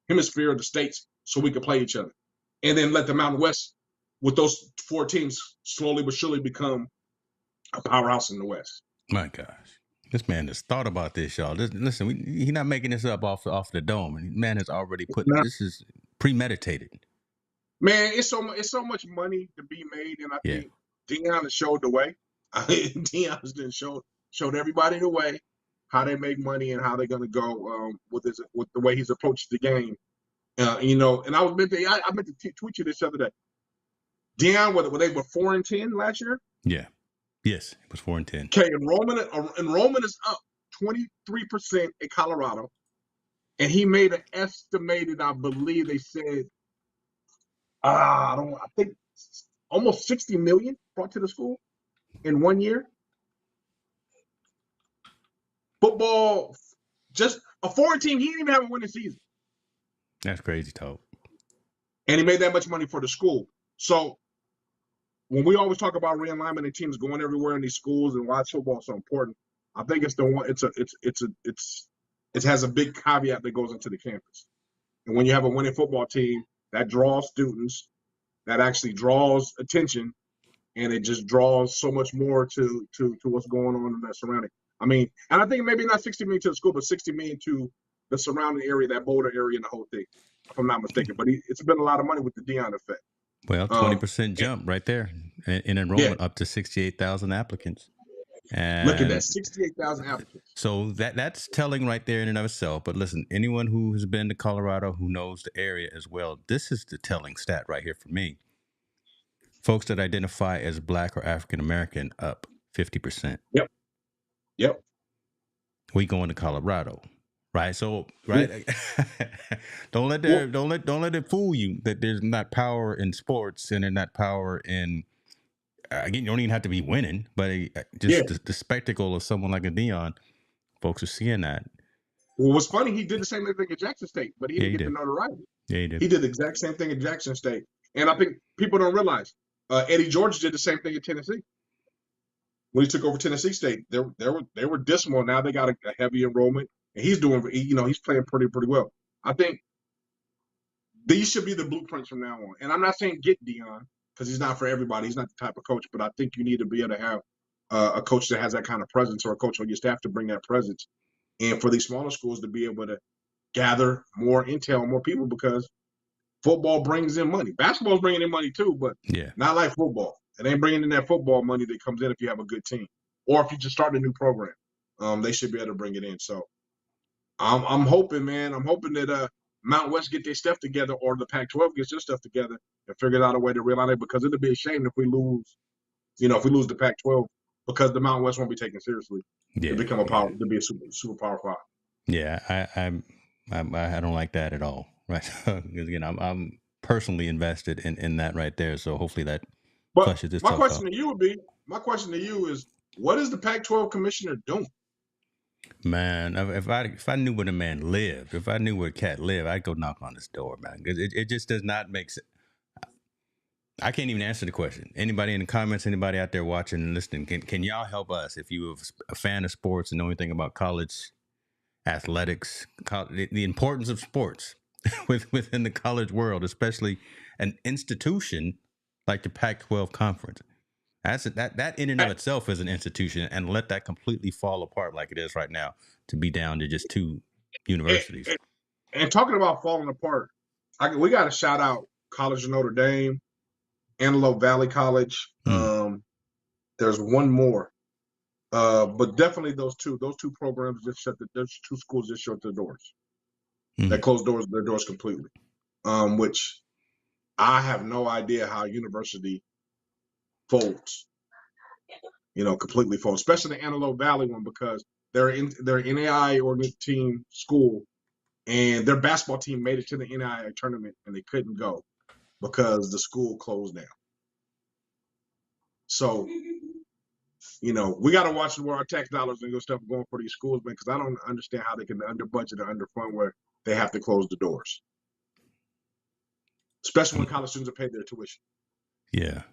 Hemisphere of the states so we can play each other. And then let the Mountain West, with those four teams, slowly but surely become a powerhouse in the West. My gosh. This man has thought about this, y'all. Listen, he's not making this up off the dome. Man has already this is premeditated. Man, it's so much money to be made, and I think Deion has showed the way. Deion has showed everybody the way, how they make money and how they're going to go with the way he's approached the game. And I meant to tweet you this other day. Deion, were they 4-10 last year? Yeah. Yes, it was 4-10. Okay, enrollment is up 23% in Colorado, and he made an estimated, I believe they said, I think almost $60 million brought to the school in 1 year. Football, just a foreign team, he didn't even have a winning season. That's crazy talk. And he made that much money for the school. So when we always talk about realignment and teams going everywhere in these schools and why football is so important, I think it's the one. It has a big caveat that goes into the campus. And when you have a winning football team, that draws students, that actually draws attention, and it just draws so much more to what's going on in that surrounding. I mean, and I think maybe not 60 million to the school, but 60 million to the surrounding area, that Boulder area, and the whole thing, if I'm not mistaken. But it's been a lot of money with the Deion effect. Well, 20% jump right there in enrollment, up to 68,000 applicants. And look at that, 68,000 applicants. So that's telling right there in and of itself. But listen, anyone who has been to Colorado, who knows the area as well, this is the telling stat right here for me. Folks that identify as Black or African American up 50%. Yep. We going to Colorado, right? So, right. don't let it fool you that there's not power in sports and there's not power in. Again, you don't even have to be winning, but the spectacle of someone like a Deion, folks are seeing that. Well, what's funny, he did the same thing at Jackson State, but he didn't get the notoriety. Yeah, he did. He did the exact same thing at Jackson State. And I think people don't realize Eddie George did the same thing at Tennessee. When he took over Tennessee State, they were dismal. Now they got a heavy enrollment, and he's playing pretty well. I think these should be the blueprints from now on. And I'm not saying get Deion, because he's not for everybody. He's not the type of coach, but I think you need to be able to have a coach that has that kind of presence, or a coach on your staff to bring that presence. And for these smaller schools to be able to gather more intel, more people, because football brings in money. Basketball's bringing in money too, but not like football. It ain't bringing in that football money that comes in if you have a good team, or if you just start a new program. They should be able to bring it in. So I'm hoping, man. I'm hoping that Mount West get their stuff together, or the Pac-12 gets their stuff together and figure out a way to realign it, because it'll be a shame if we lose, if we lose the Pac-12, because the Mount West won't be taken seriously to become to be a super power five. Yeah, I don't like that at all, right? Because again, I'm personally invested in that right there. So hopefully that flushes itself out. My question to you is, what is the Pac-12 commissioner doing? Man, if I knew where the man lived, if I knew where Cat lived, I'd go knock on his door, man. Because it just does not make sense. I can't even answer the question. Anybody in the comments, anybody out there watching and listening, can y'all help us if you're a fan of sports and know anything about college athletics, the importance of sports within the college world, especially an institution like the Pac-12 conference. That in and of itself is an institution, and let that completely fall apart like it is right now to be down to just two universities. And talking about falling apart, we got to shout out College of Notre Dame, Antelope Valley College. There's one more, but definitely those two programs those two schools just shut their doors. They closed their doors completely, which I have no idea how a university folds, completely folds, especially the Antelope Valley one, because they're NAIA team school, and their basketball team made it to the NAIA tournament and they couldn't go because the school closed down. So, we got to watch where our tax dollars and stuff going for these schools, man, because I don't understand how they can under budget or underfund where they have to close the doors, especially when college students are paid their tuition. Yeah.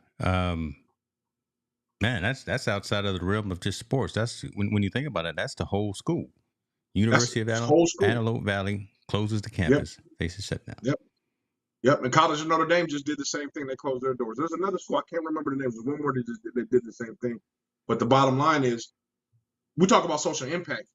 Man, that's outside of the realm of just sports. That's when you think about it, that's the whole school. University of Antelope Valley closes the campus. Faces shut down. Yep. And College of Notre Dame just did the same thing. They closed their doors. There's another school, I can't remember the name. There's one more that did the same thing. But the bottom line is, we talk about social impact.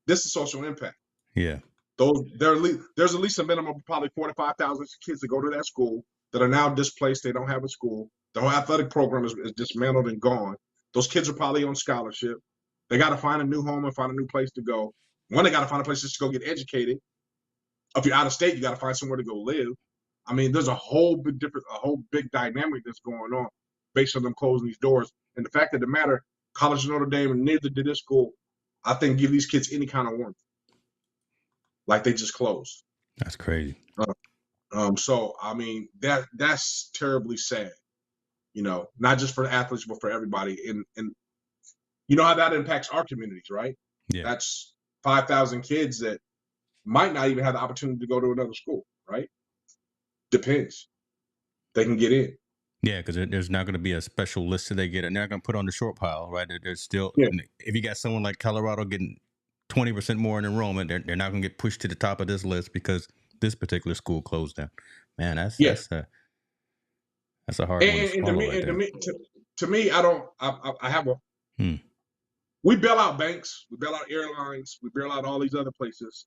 This is social impact. Yeah. There's at least a minimum of probably 4,000 to 5,000 kids that go to that school that are now displaced. They don't have a school. The whole athletic program is dismantled and gone. Those kids are probably on scholarship. They got to find a new home and find a new place to go. One, they got to find a place just to go get educated. If you're out of state, you got to find somewhere to go live. I mean, there's a whole big dynamic that's going on based on them closing these doors. And the fact of the matter, College of Notre Dame, and neither did this school, I think, give these kids any kind of warning. Like they just closed. That's crazy. So, I mean, that's terribly sad. Not just for the athletes, but for everybody. And you know how that impacts our communities, right? Yeah. That's 5,000 kids that might not even have the opportunity to go to another school, right? Depends. They can get in. Yeah, because there's not going to be a special list that they get, and they're not going to put on the short pile, right? There's still, Yeah, if you got someone like Colorado getting 20% more in enrollment, they're not going to get pushed to the top of this list because this particular school closed down. Man, yeah. that's a hard one to And to swallow me, right there. to me, I don't. I have a. Hmm. We bail out banks, we bail out airlines, we bail out all these other places,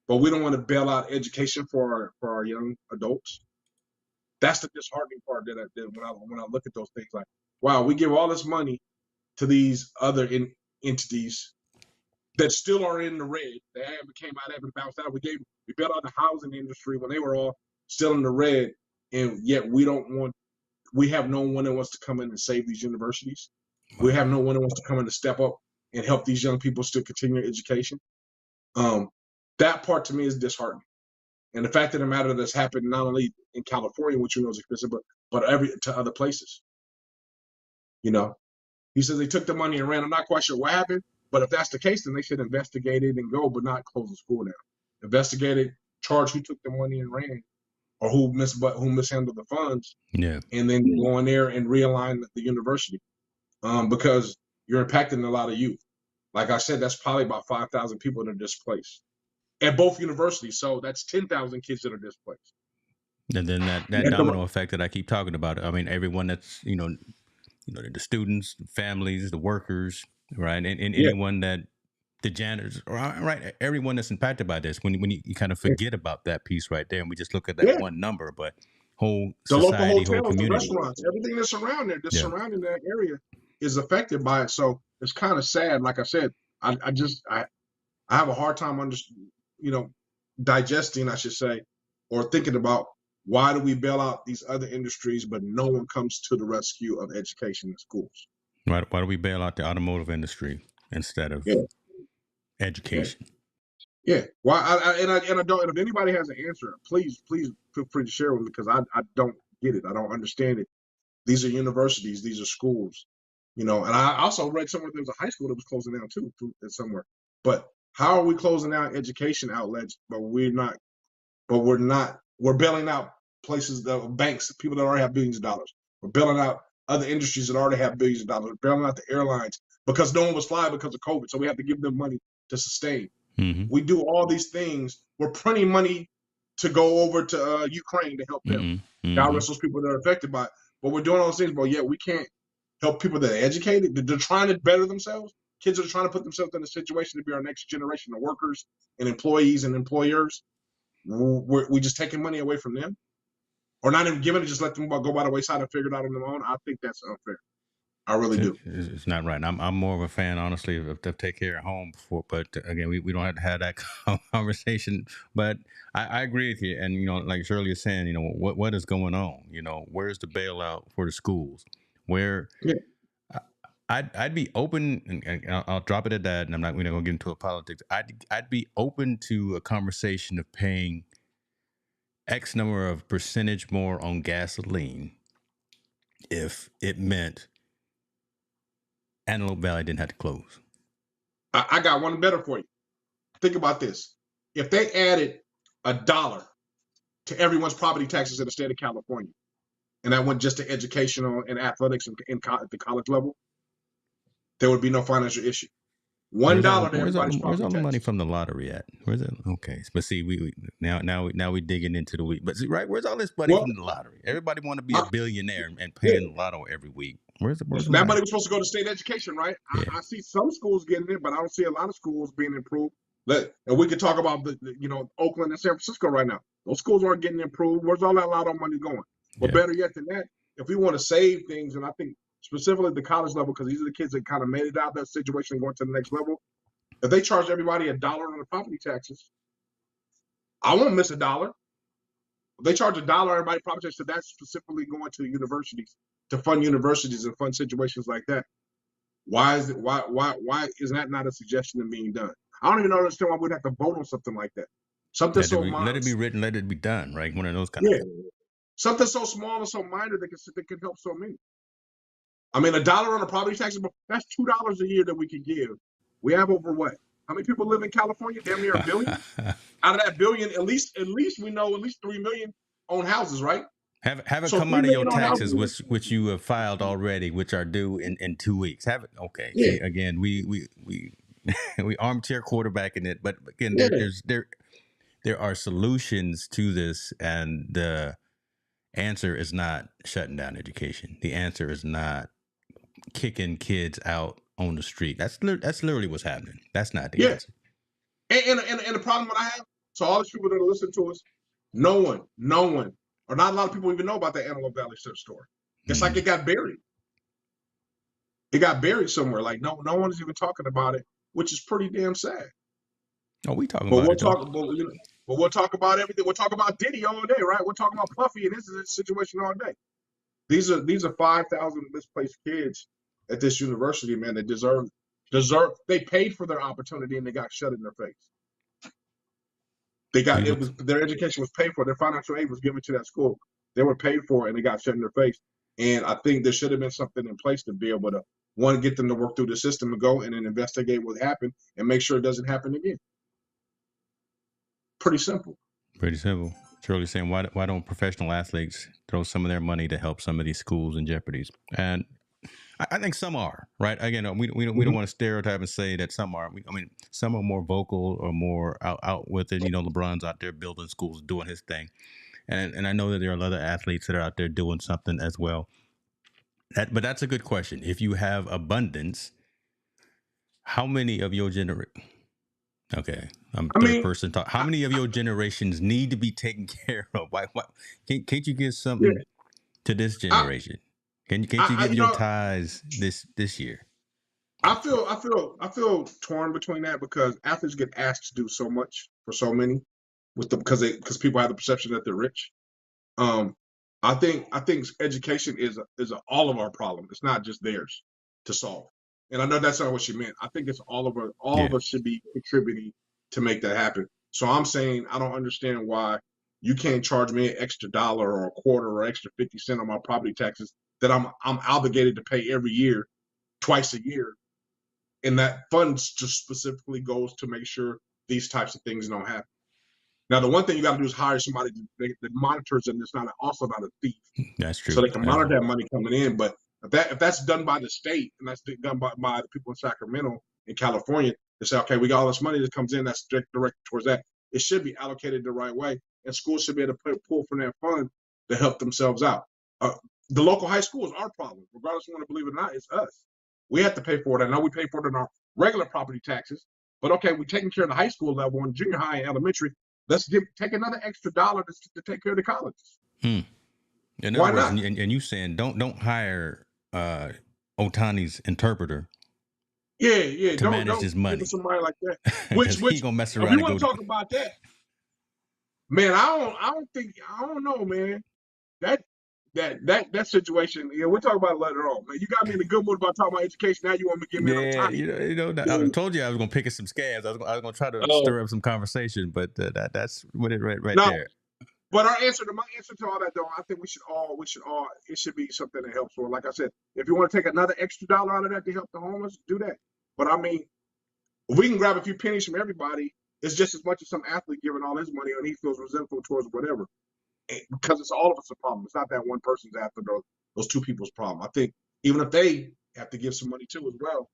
but we don't want to bail out education for our young adults. That's the disheartening part that when I look at those things, like, wow, we give all this money to these other entities that still are in the red. They haven't bounced out. We bailed out the housing industry when they were all still in the red, and yet we have no one that wants to come in and save these universities. We Wow. have no one that wants to come in to step up and help these young people still continue their education. That part to me is disheartening. And the fact of the matter that's happened not only in California, which is expensive, but to other places. You know, he says they took the money and ran. I'm not quite sure what happened, but if that's the case, then they should investigate it and go, but not close the school down. Investigate it, charge who took the money and ran, or who mishandled the funds, Yeah. and then go in there and realign the university, because you're impacting a lot of youth. Like I said, that's probably about 5,000 people that are displaced at both universities. So that's 10,000 kids that are displaced. And then that domino effect that I keep talking about. I mean, everyone that's the students, families, the workers, right, and Yeah. anyone that the janitors, right, everyone that's impacted by this. When you kind of forget about that piece right there, and we just look at that Yeah. one number, but whole The local society, whole hotels, the community. restaurants, everything that's around there, Yeah. surrounding that area is affected by it. So it's kind of sad. Like I said, I have a hard time digesting, I should say, or thinking about why do we bail out these other industries, but no one comes to the rescue of education in schools. Why do we bail out the automotive industry instead of education? Yeah. Well, I don't. And if anybody has an answer, please feel free to share with me, because I don't get it. I don't understand it. These are universities. These are schools. And I also read somewhere there was a high school that was closing down too somewhere. But how are we closing down education outlets? But we're not. We're bailing out places, banks, people that already have billions of dollars. We're bailing out other industries that already have billions of dollars. We're bailing out the airlines because no one was flying because of COVID. So we have to give them money to sustain. Mm-hmm. We do all these things. We're printing money to go over to Ukraine to help them. God rest those people that are affected by it. But we're doing all those things, but yet we can't help people that are educated. They're trying to better themselves. Kids are trying to put themselves in a situation to be our next generation of workers and employees and employers. We just taking money away from them, or not even giving it, just let them go by the wayside and figure it out on their own. I think that's unfair. I really do. It's not right. I'm more of a fan, honestly, of take care at home before. But again, we don't have to have that conversation. But I agree with you. And like Shirley is saying, what is going on? Where's the bailout for the schools? Where Yeah. I'd be open, and I'll drop it at that. And I'm not going to get into a politics. I'd be open to a conversation of paying X number of percentage more on gasoline if it meant Antelope Valley didn't have to close. I got one better for you. Think about this. If they added $1 to everyone's property taxes in the state of California, and that went just to educational and athletics at the college level, there would be no financial issue. $1 to everybody's property taxes. Where's all the money from the lottery at? Where's it? Okay, but see, we now we digging into the week. But see, right, where's all this money from the lottery? Everybody want to be a billionaire and paying the lotto every week. Where's the that money? money was supposed to go to state education, right? Yeah. I see some schools getting it, but I don't see a lot of schools being improved. And we could talk about Oakland and San Francisco right now. Those schools aren't getting improved. Where's all that lotto money going? But better yet than that, if we want to save things, and I think specifically at the college level, because these are the kids that kind of made it out of that situation and going to the next level, if they charge everybody $1 on the property taxes, I won't miss $1. If they charge $1 everybody property taxes, so that's specifically going to universities, to fund universities and fund situations like that. Why is that not a suggestion of being done? I don't even understand why we'd have to vote on something like that. Something let it be written, let it be done, right? One of those kind of things. Something so small and so minor that can help so many. I mean, $1 on the property taxes, that's $2 a year that we can give. We have over what? How many people live in California? Damn near a billion. Out of that billion, at least we know at least 3 million own houses, right? Have it So come $3 out of your million on taxes, housing. which you have filed already, which are due in 2 weeks. Have it. Okay. Yeah, See, again, we we armchair quarterbacking it, but again, yeah, there are solutions to this, and the answer is not shutting down education. The answer is not kicking kids out on the street. That's literally what's happening. That's not the yeah. answer. And the problem that I have, so all these people that are listening to us, no one, or not a lot of people even know about the Antelope Valley store. It's like it got buried. It got buried somewhere. Like no one is even talking about it, which is pretty damn sad. Oh, we talking But about we'll it though. talk. But we'll talk about everything. We'll talk about Diddy all day, right? We'll talk about Puffy and his situation all day. These are 5,000 misplaced kids at this university, man, that deserve. They paid for their opportunity and they got shut in their face. Their education was paid for. Their financial aid was given to that school. They were paid for and they got shut in their face. And I think there should have been something in place to be able to get them to work through the system and go and then investigate what happened and make sure it doesn't happen again. Pretty simple. Pretty simple. Shirley saying, why don't professional athletes throw some of their money to help some of these schools in jeopardies? And I think some are, right? Again, we don't want to stereotype and say that some are. I mean, some are more vocal or more out with it. LeBron's out there building schools, doing his thing. And I know that there are other athletes that are out there doing something as well. But that's a good question. If you have abundance, how many of your Okay, I'm third person talk. How many of your generations need to be taken care of? Why can't you give something to this generation? Can't you give your ties this year? I feel torn between that because athletes get asked to do so much for so many because people have the perception that they're rich. I think education is all of our problem. It's not just theirs to solve. And I know that's not what she meant. I think it's all of us should be contributing to make that happen. So I'm saying I don't understand why you can't charge me an extra dollar or a quarter or extra 50 cents on my property taxes that I'm obligated to pay every year, twice a year. And that fund just specifically goes to make sure these types of things don't happen. Now, the one thing you got to do is hire somebody that monitors and it's also not a thief. That's true. So they can monitor that money coming in. But if that's done by the state and that's done by the people in Sacramento and California, they say, okay, we got all this money that comes in that's directed towards that. It should be allocated the right way, and schools should be able to pull from that fund to help themselves out. The local high school is our problem, regardless of want to believe it or not. It's us. We have to pay for it. I know we pay for it in our regular property taxes, but okay, we're taking care of the high school level and junior high and elementary. Let's take another extra dollar to take care of the colleges. In other words, and you saying don't hire Ohtani's interpreter. Yeah. To manage his money. Somebody like that. Which he gonna mess around. If you want to talk about that, man, I don't know, man. That situation, we'll talk about it later on. Man, you got me in a good mood about talking about education. Now you want me to get me on Ohtani. I told you I was gonna pick at some scabs. I was gonna try to stir up some conversation, but that's what it right there. But my answer to all that, though, I think we should all. It should be something that helps. Or like I said, if you want to take another extra dollar out of that to help the homeless, do that. But I mean, if we can grab a few pennies from everybody, it's just as much as some athlete giving all his money and he feels resentful towards whatever. Because it's all of us a problem. It's not that one person's athlete or those two people's problem. I think even if they have to give some money too as well,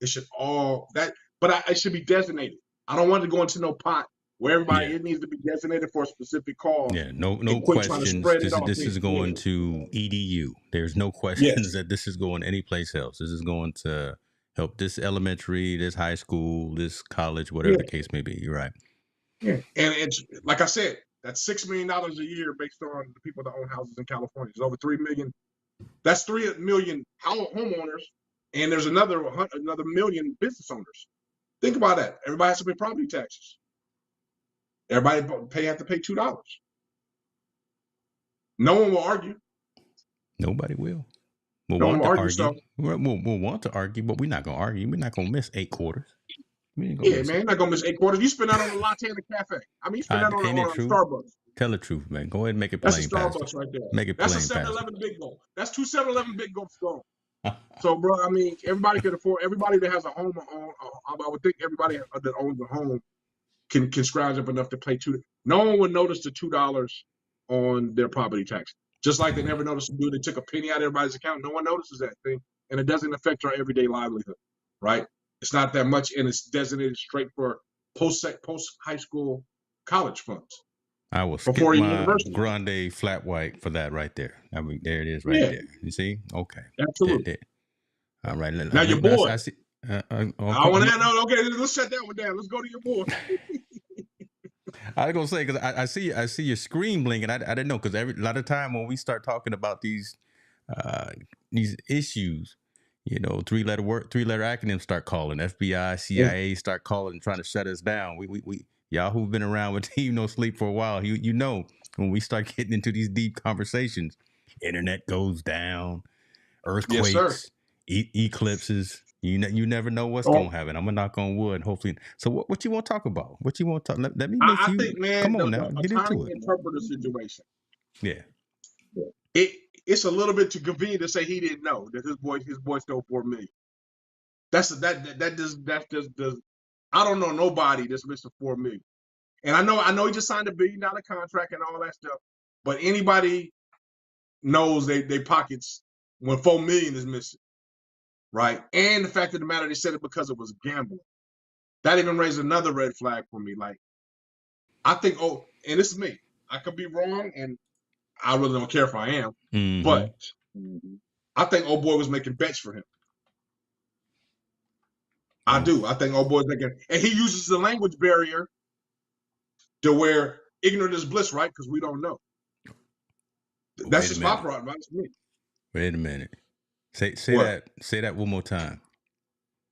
it should it should be designated. I don't want to go into no pot where everybody it needs to be designated for a specific cause. Yeah, no questions. This is going to EDU. There's no questions that this is going anyplace else. This is going to help this elementary, this high school, this college, whatever the case may be. You're right. Yeah, and it's like I said, that's $6 million a year based on the people that own houses in California. There's over 3 million. That's 3 million homeowners, and there's another million business owners. Think about that. Everybody has to pay property taxes. Everybody have to pay $2. No one will argue. Nobody will. We'll want to argue. We'll want to argue, but we're not going to argue. We're not going to miss 8 quarters. Man, you're not going to miss 8 quarters. You spend that on a latte in a cafe. I mean, you spend that on Starbucks. Tell the truth, man. Go ahead and make it plain. That's a Starbucks right there. Make it That's plain. That's a 7-Eleven Big Gulp. That's 2 7-Eleven Big Gulps gone. So, bro, I mean, everybody can afford. Everybody that has a home, I would think everybody that owns a home can scrounge up enough to pay $2. No one would notice the $2 on their property tax. Just like they never noticed dude they took a penny out of everybody's account. No one notices that thing, and it doesn't affect our everyday livelihood, right? It's not that much, and it's designated straight for post high school college funds. I will skip my grande flat white for that right there. I mean, there it is right there. You see? Okay. Absolutely. All right. Now your boy. I see. I want to know. Okay, let's shut that one down. Let's go to your boy. I was gonna say because I see your screen blinking. I didn't know because a lot of time when we start talking about these issues, you know, three letter acronyms start calling. FBI, CIA start calling, trying to shut us down. We y'all who've been around with Team No Sleep for a while, you know when we start getting into these deep conversations, internet goes down, earthquakes, eclipses. You never know what's gonna happen. I'm gonna knock on wood. Hopefully. So what you want to talk about? What you want to talk? Let me make I think, man, come on now, get into it. Interpreter situation. Yeah. It's a little bit too convenient to say he didn't know that his boy stole $4 million. That does. I don't know nobody that's missing $4 million. And I know he just signed $1 billion contract and all that stuff. But anybody knows they pockets when $4 million is missing, right? And the fact of the matter, they said it because it was gambling. That even raised another red flag for me. Like, I think, and this is me. I could be wrong, and I really don't care if I am. Mm-hmm. But I think old boy was making bets for him. I do. I think old boy's making, and he uses the language barrier to where ignorant is bliss, right? Because we don't know. That's just my problem, right? That's me. Wait a minute. Say that one more time.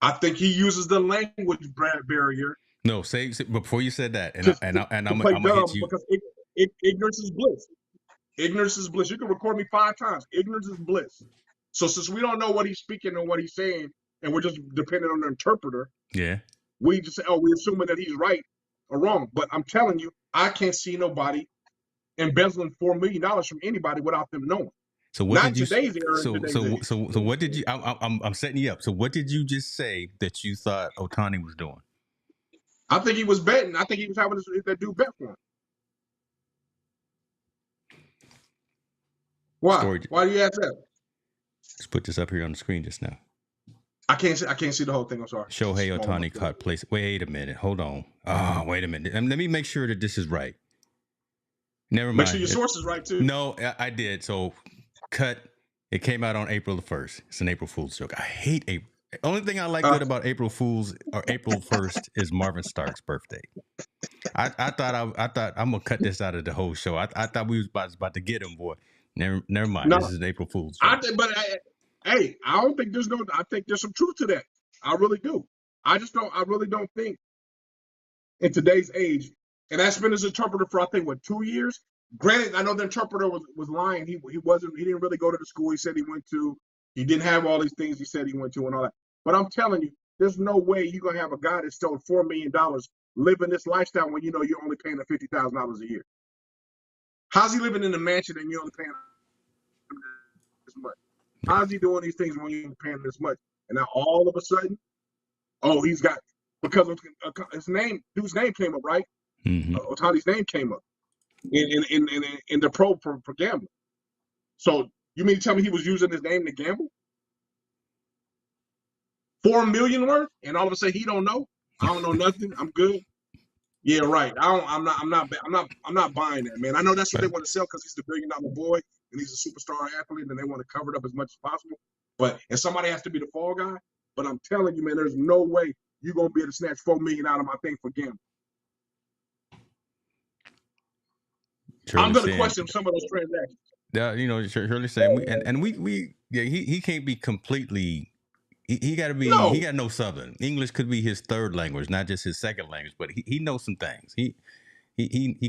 I think he uses the language barrier. No, say before you said that, and I'm gonna hit you. Because ignorance is bliss. Ignorance is bliss. You can record me 5 times. Ignorance is bliss. So since we don't know what he's speaking and what he's saying, and we're just dependent on the interpreter, we just say, we're assuming that he's right or wrong. But I'm telling you, I can't see nobody embezzling $4 million from anybody without them knowing. So what did you? So what did you? I'm setting you up. So what did you just say that you thought Ohtani was doing? I think he was betting. I think he was having that dude bet for him. Why? Why do you ask that? Let's put this up here on the screen just now. I can't see the whole thing. I'm sorry. Shohei Ohtani caught place. Wait a minute. Hold on. Wait a minute. Let me make sure that this is right. Never mind. Make sure your source is right too. No, I did. So cut. It came out on April the 1st. It's an April Fool's joke. I hate April. The only thing I like good about April Fool's or April 1st is Marvin Stark's birthday. I thought I'm gonna cut this out of the whole show. I thought we was about to get him, boy. Never mind. No, this is an April Fool's joke. I don't think I think there's some truth to that. I really do. I really don't think in today's age, and that's been his interpreter for, I think, 2 years? Granted, I know the interpreter was lying. He didn't really go to the school he said he went to. He didn't have all these things he said he went to and all that. But I'm telling you, there's no way you're going to have a guy that stole $4 million living this lifestyle when you know you're only paying him $50,000 a year. How's he living in a mansion and you're only paying him this much? How's he doing these things when you're paying this much? And now all of a sudden, he's got, because of his name, dude's name came up, right? Mm-hmm. Ohtani's name came up in the probe for gambling. So you mean to tell me he was using his name to gamble? $4 million worth, and all of a sudden he don't know. I don't know nothing. I'm good. Yeah, right. I'm not buying that, man. I know that's what they want to sell because he's the $1 billion boy and he's a superstar athlete, and they want to cover it up as much as possible. And somebody has to be the fall guy. But I'm telling you, man, there's no way you're gonna be able to snatch $4 million out of my thing for gambling. I'm going to question some of those transactions. Yeah, Shirley saying he can't be completely. He got to be. No. He got no Southern English. Could be his third language, not just his second language. But he knows some things. He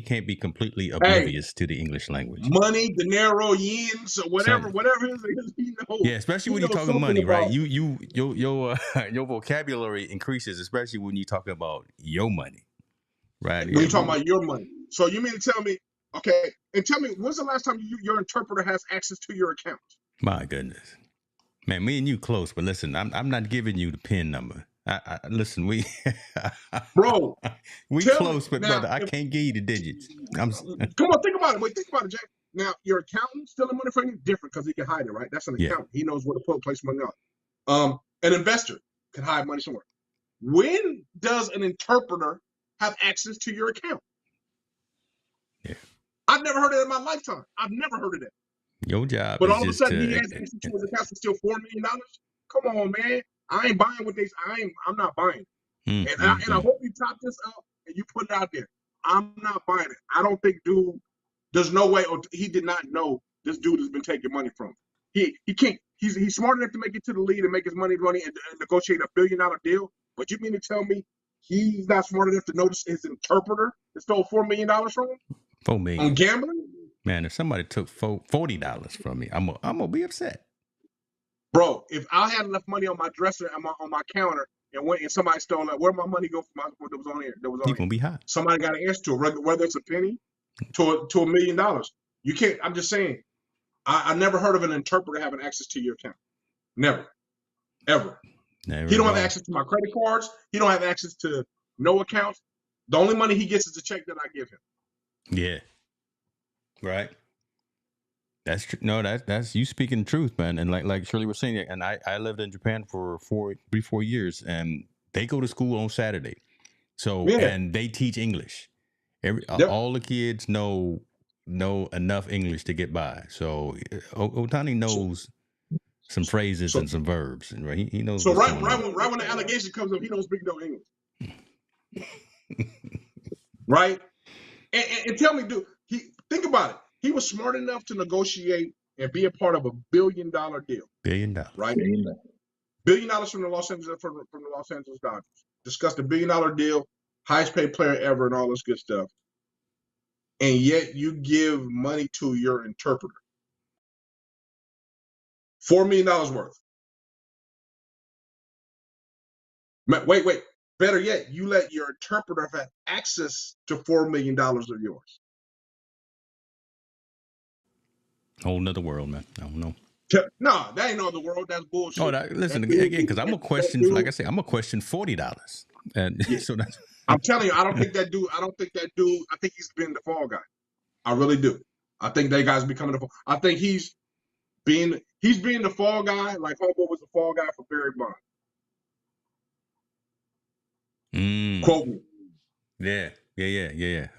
can't be completely oblivious to the English language. Money, dinero, yens, or whatever it is, he knows. Yeah, especially when you're talking money, right? Your vocabulary increases, especially when you're talking about your money, right? When you're talking about your money. So you mean to tell me? Okay, and tell me, when's the last time your interpreter has access to your account? My goodness, man, me and you close, but listen, I'm not giving you the PIN number. Listen, bro, we close, but now, brother, I can't give you the digits. Come on, think about it. Wait, think about it, Jack. Now, your accountant stealing money from you, different because he can hide it, right? That's an Yeah. accountant. He knows where to place money on. An investor can hide money somewhere. When does an interpreter have access to your account? Yeah. I've never heard of it in my lifetime. I've never heard of that. Your job But is all of a just sudden, he to. has access to his account for still $4 million. Come on, man. I ain't buying what they. I'm not buying it. And I hope you top this up and you put it out there. I'm not buying it. I don't think dude. There's no way. He did not know this dude has been taking money from him. He can't. He's smart enough to make it to the league and make his money and negotiate $1 billion deal. But you mean to tell me he's not smart enough to notice his interpreter that stole $4 million from him? $4 million on gambling? Man, if somebody took $40 from me, I'm gonna be upset. Bro, if I had enough money on my dresser and on my counter and somebody stole it, where my money go from that was on here? You're gonna be hot. Somebody got to answer to it, whether it's a penny to $1 million. You can't. I'm just saying. I never heard of an interpreter having access to your account. Never, ever. Never he don't have access to my credit cards. He don't have access to no accounts. The only money he gets is the check that I give him. Yeah. Right. That's true. No, that's you speaking truth, man. And like Shirley was saying, and I lived in Japan for 4 years, and they go to school on Saturday. So and they teach English. All the kids know enough English to get by. So Ohtani knows some phrases and some verbs, and he knows. So right when the allegation comes up, he don't speak no English. Right? And tell me, dude, think about it. He was smart enough to negotiate and be a part of $1 billion deal. $1 billion. Right? $1 billion from the Los Angeles Dodgers. Discussed $1 billion deal, highest paid player ever, and all this good stuff. And yet you give money to your interpreter. $4 million worth. Wait. Better yet, you let your interpreter have access to $4 million of yours. Whole nother world, man. I don't know. No, that ain't the world. That's bullshit. Oh, listen again, because I'm a question. Like I say, I'm a question $40, and so that's. I'm telling you, I don't think that dude. I think he's been the fall guy. I really do. I think that guy's becoming the fall. I think he's being the fall guy, like Homeboy was the fall guy for Barry Bonds. Quote me. Yeah.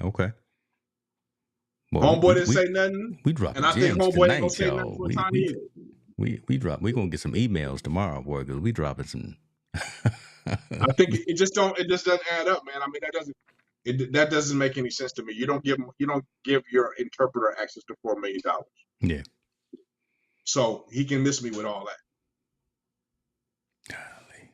Okay. Well, Homeboy didn't say nothing. We dropped, and I think Homeboy ain't gonna say nothing for time either. We gonna get some emails tomorrow, boy, because we dropping some. I think it just doesn't add up, man. I mean, that doesn't make any sense to me. You don't give your interpreter access to $4 million. Yeah. So he can miss me with all that. Golly.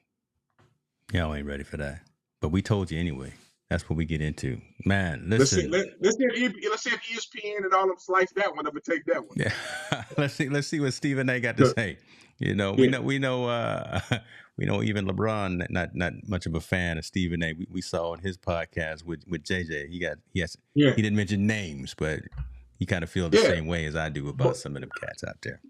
Y'all ain't ready for that, but we told you anyway. That's what we get into, man. Listen, let's see if ESPN and all them slice that one up and take that one. Yeah, let's see what Stephen A. got to say. You know, we know even LeBron not much of a fan of Stephen A. We saw on his podcast with JJ. He didn't mention names, but he kind of feels the same way as I do about some of them cats out there.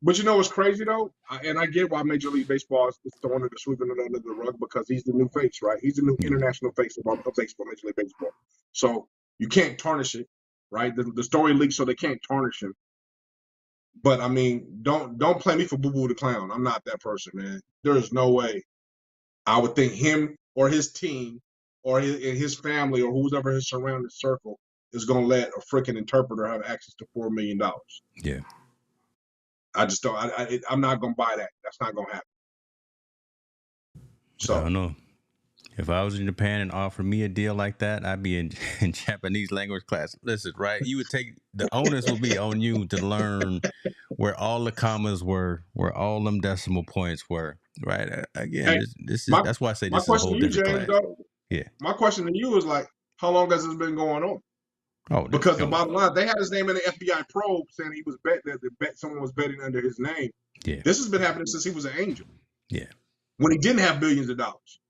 But you know what's crazy though, and I get why Major League Baseball is throwing it, sweeping it under the rug, because he's the new face, right? He's the new international face of baseball, Major League Baseball. So you can't tarnish it, right? The story leaks, so they can't tarnish him. But I mean, don't play me for Boo Boo the Clown. I'm not that person, man. There is no way I would think him or his team or his family or whoever his surrounding circle is going to let a freaking interpreter have access to $4 million. Yeah. I just don't. I'm not going to buy that. That's not going to happen. So I don't know. If I was in Japan and offered me a deal like that, I'd be in Japanese language class. Listen, right? You would take the onus will be on you to learn where all the commas were, where all them decimal points were. Right? Again, that's why I say this is a whole different class. Though, my question to you is like, how long has this been going on? Oh, because the bottom line, they had his name in the FBI probe saying he was someone was betting under his name. Yeah. This has been happening since he was an angel. Yeah. When he didn't have billions of dollars.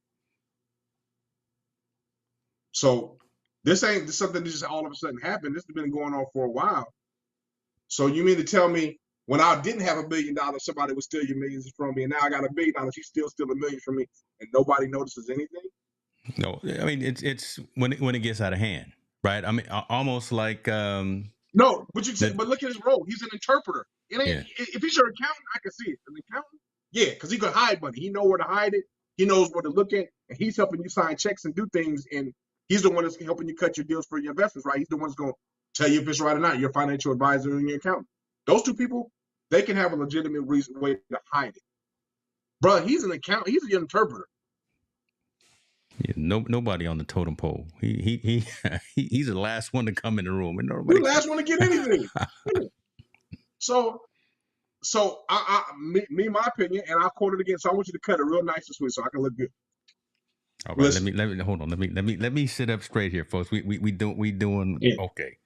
So this ain't something that just all of a sudden happened. This has been going on for a while. So you mean to tell me when I didn't have $1 billion, somebody would steal your millions from me, and now I got $1 billion, he's still steal $1 million from me, and nobody notices anything? No, I mean it's when it gets out of hand. Right. I mean, almost like No, but but look at his role. He's an interpreter. Yeah. If he's your accountant, I can see it. An accountant, yeah, because he could hide money. He know where to hide it. He knows where to look at, and he's helping you sign checks and do things. And he's the one that's helping you cut your deals for your investments, right? He's the one that's going to tell you if it's right or not. Your financial advisor and your accountant. Those two people, they can have a legitimate way to hide it. Bro, he's an accountant. He's an interpreter. Yeah, nobody on the totem pole. He's the last one to come in the room, and He's the last one to get anything. So my opinion, and I'll quote it again. So I want you to cut it real nice and sweet, so I can look good. All right, listen. let me hold on. Let me sit up straight here, folks. We doing okay.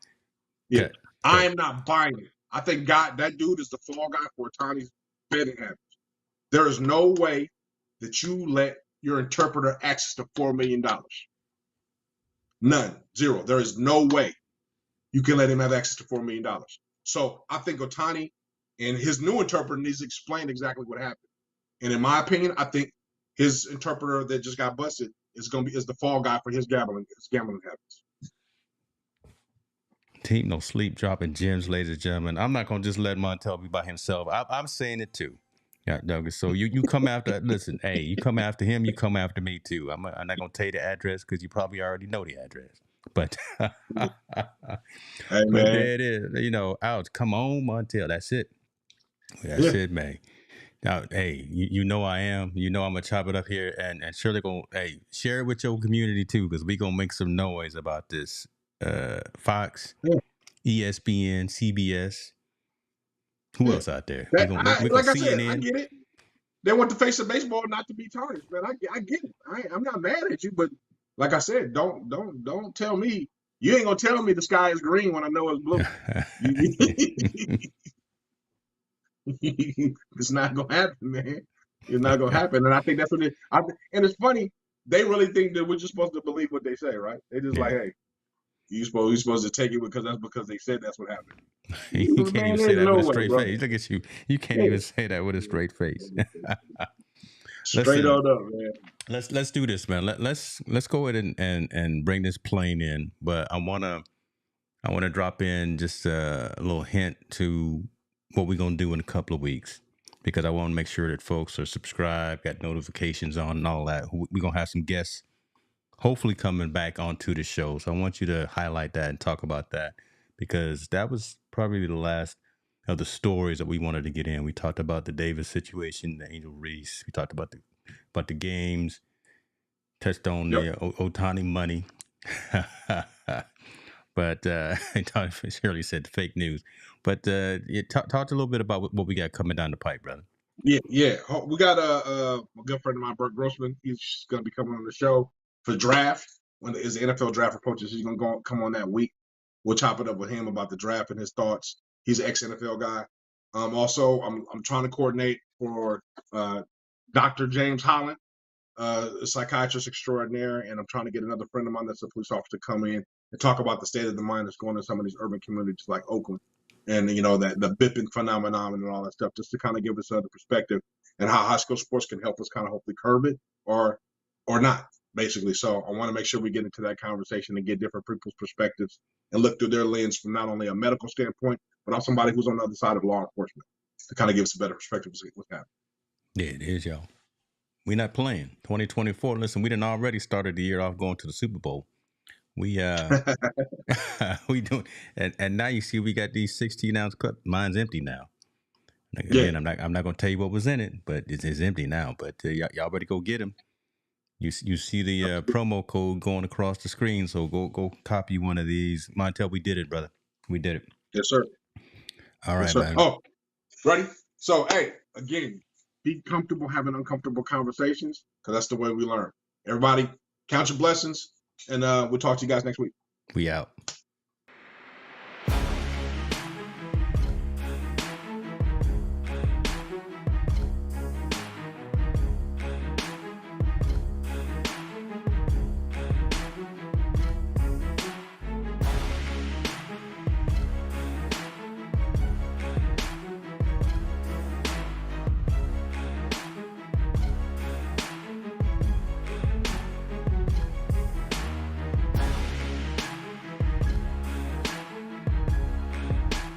Yeah, okay. I am not buying it. I think that dude is the fall guy for Ohtani's betting habits. There is no way that you let your interpreter access to $4 million. None. Zero. There is no way you can let him have access to $4 million. So I think Ohtani and his new interpreter needs to explain exactly what happened. And in my opinion, I think his interpreter that just got busted is the fall guy for his gambling habits. Team no sleep, dropping gems, ladies and gentlemen. I'm not gonna just let Montel be by himself. I'm saying it too. Yeah, Doug. So you come after. Listen, hey, you come after him. You come after me too. I'm not gonna tell you the address because you probably already know the address. But Hey, but there it is. You know, ouch. Come on, Montel. That's it. That's it, man. Now, hey, you know I am. You know I'm gonna chop it up here, and surely gonna share it with your community too, because we gonna make some noise about this. Fox, ESPN, CBS. Who else out there? Like I said, I get it. They want the face of baseball not to be tarnished, man. I get it. I'm not mad at you, but like I said, don't tell me. You ain't gonna tell me the sky is green when I know it's blue. It's not gonna happen, man. It's not gonna happen, and I think that's what it. And it's funny. They really think that we're just supposed to believe what they say, right? They just like, hey, you're supposed to take it because they said that's what happened. You can't even say that with a straight face. Look at you. You can't even say that with a straight face. Straight on up, man. Let's do this, man. Let's go ahead and bring this plane in. But I wanna drop in just a little hint to what we're gonna do in a couple of weeks, because I want to make sure that folks are subscribed, got notifications on, and all that. We're gonna have some guests hopefully coming back onto the show. So I want you to highlight that and talk about that, because that was probably the last of the stories that we wanted to get in. We talked about the Davis situation, the Angel Reese. We talked about the games, touched on the Ohtani money. But Shirley said fake news. But talk a little bit about what we got coming down the pipe, brother. Yeah. We got a good friend of mine, Bert Grossman. He's going to be coming on the show for draft. When the NFL draft approaches, he's going to come on that week. We'll chop it up with him about the draft and his thoughts. He's an ex-NFL guy. Also, I'm trying to coordinate for Dr. James Holland, a psychiatrist extraordinaire, and I'm trying to get another friend of mine that's a police officer to come in and talk about the state of the mind that's going on in some of these urban communities like Oakland, and that the bipping phenomenon and all that stuff, just to kind of give us another perspective and how high school sports can help us kind of hopefully curb it or not, basically. So I want to make sure we get into that conversation and get different people's perspectives and look through their lens from not only a medical standpoint, but also somebody who's on the other side of law enforcement to kind of give us a better perspective of what's happening. Yeah, it is, y'all. We're not playing 2024. Listen, we done already started the year off going to the Super Bowl. We we doing, and now you see we got these 16-ounce cup. Mine's empty now. Again, I'm not gonna tell you what was in it, but it's empty now. But y'all better go get them. You see the promo code going across the screen, so go copy one of these. Montel, we did it, brother. We did it. Yes, sir. All right, man. Oh, ready? So, hey, again, be comfortable having uncomfortable conversations, because that's the way we learn. Everybody, count your blessings, and we'll talk to you guys next week. We out.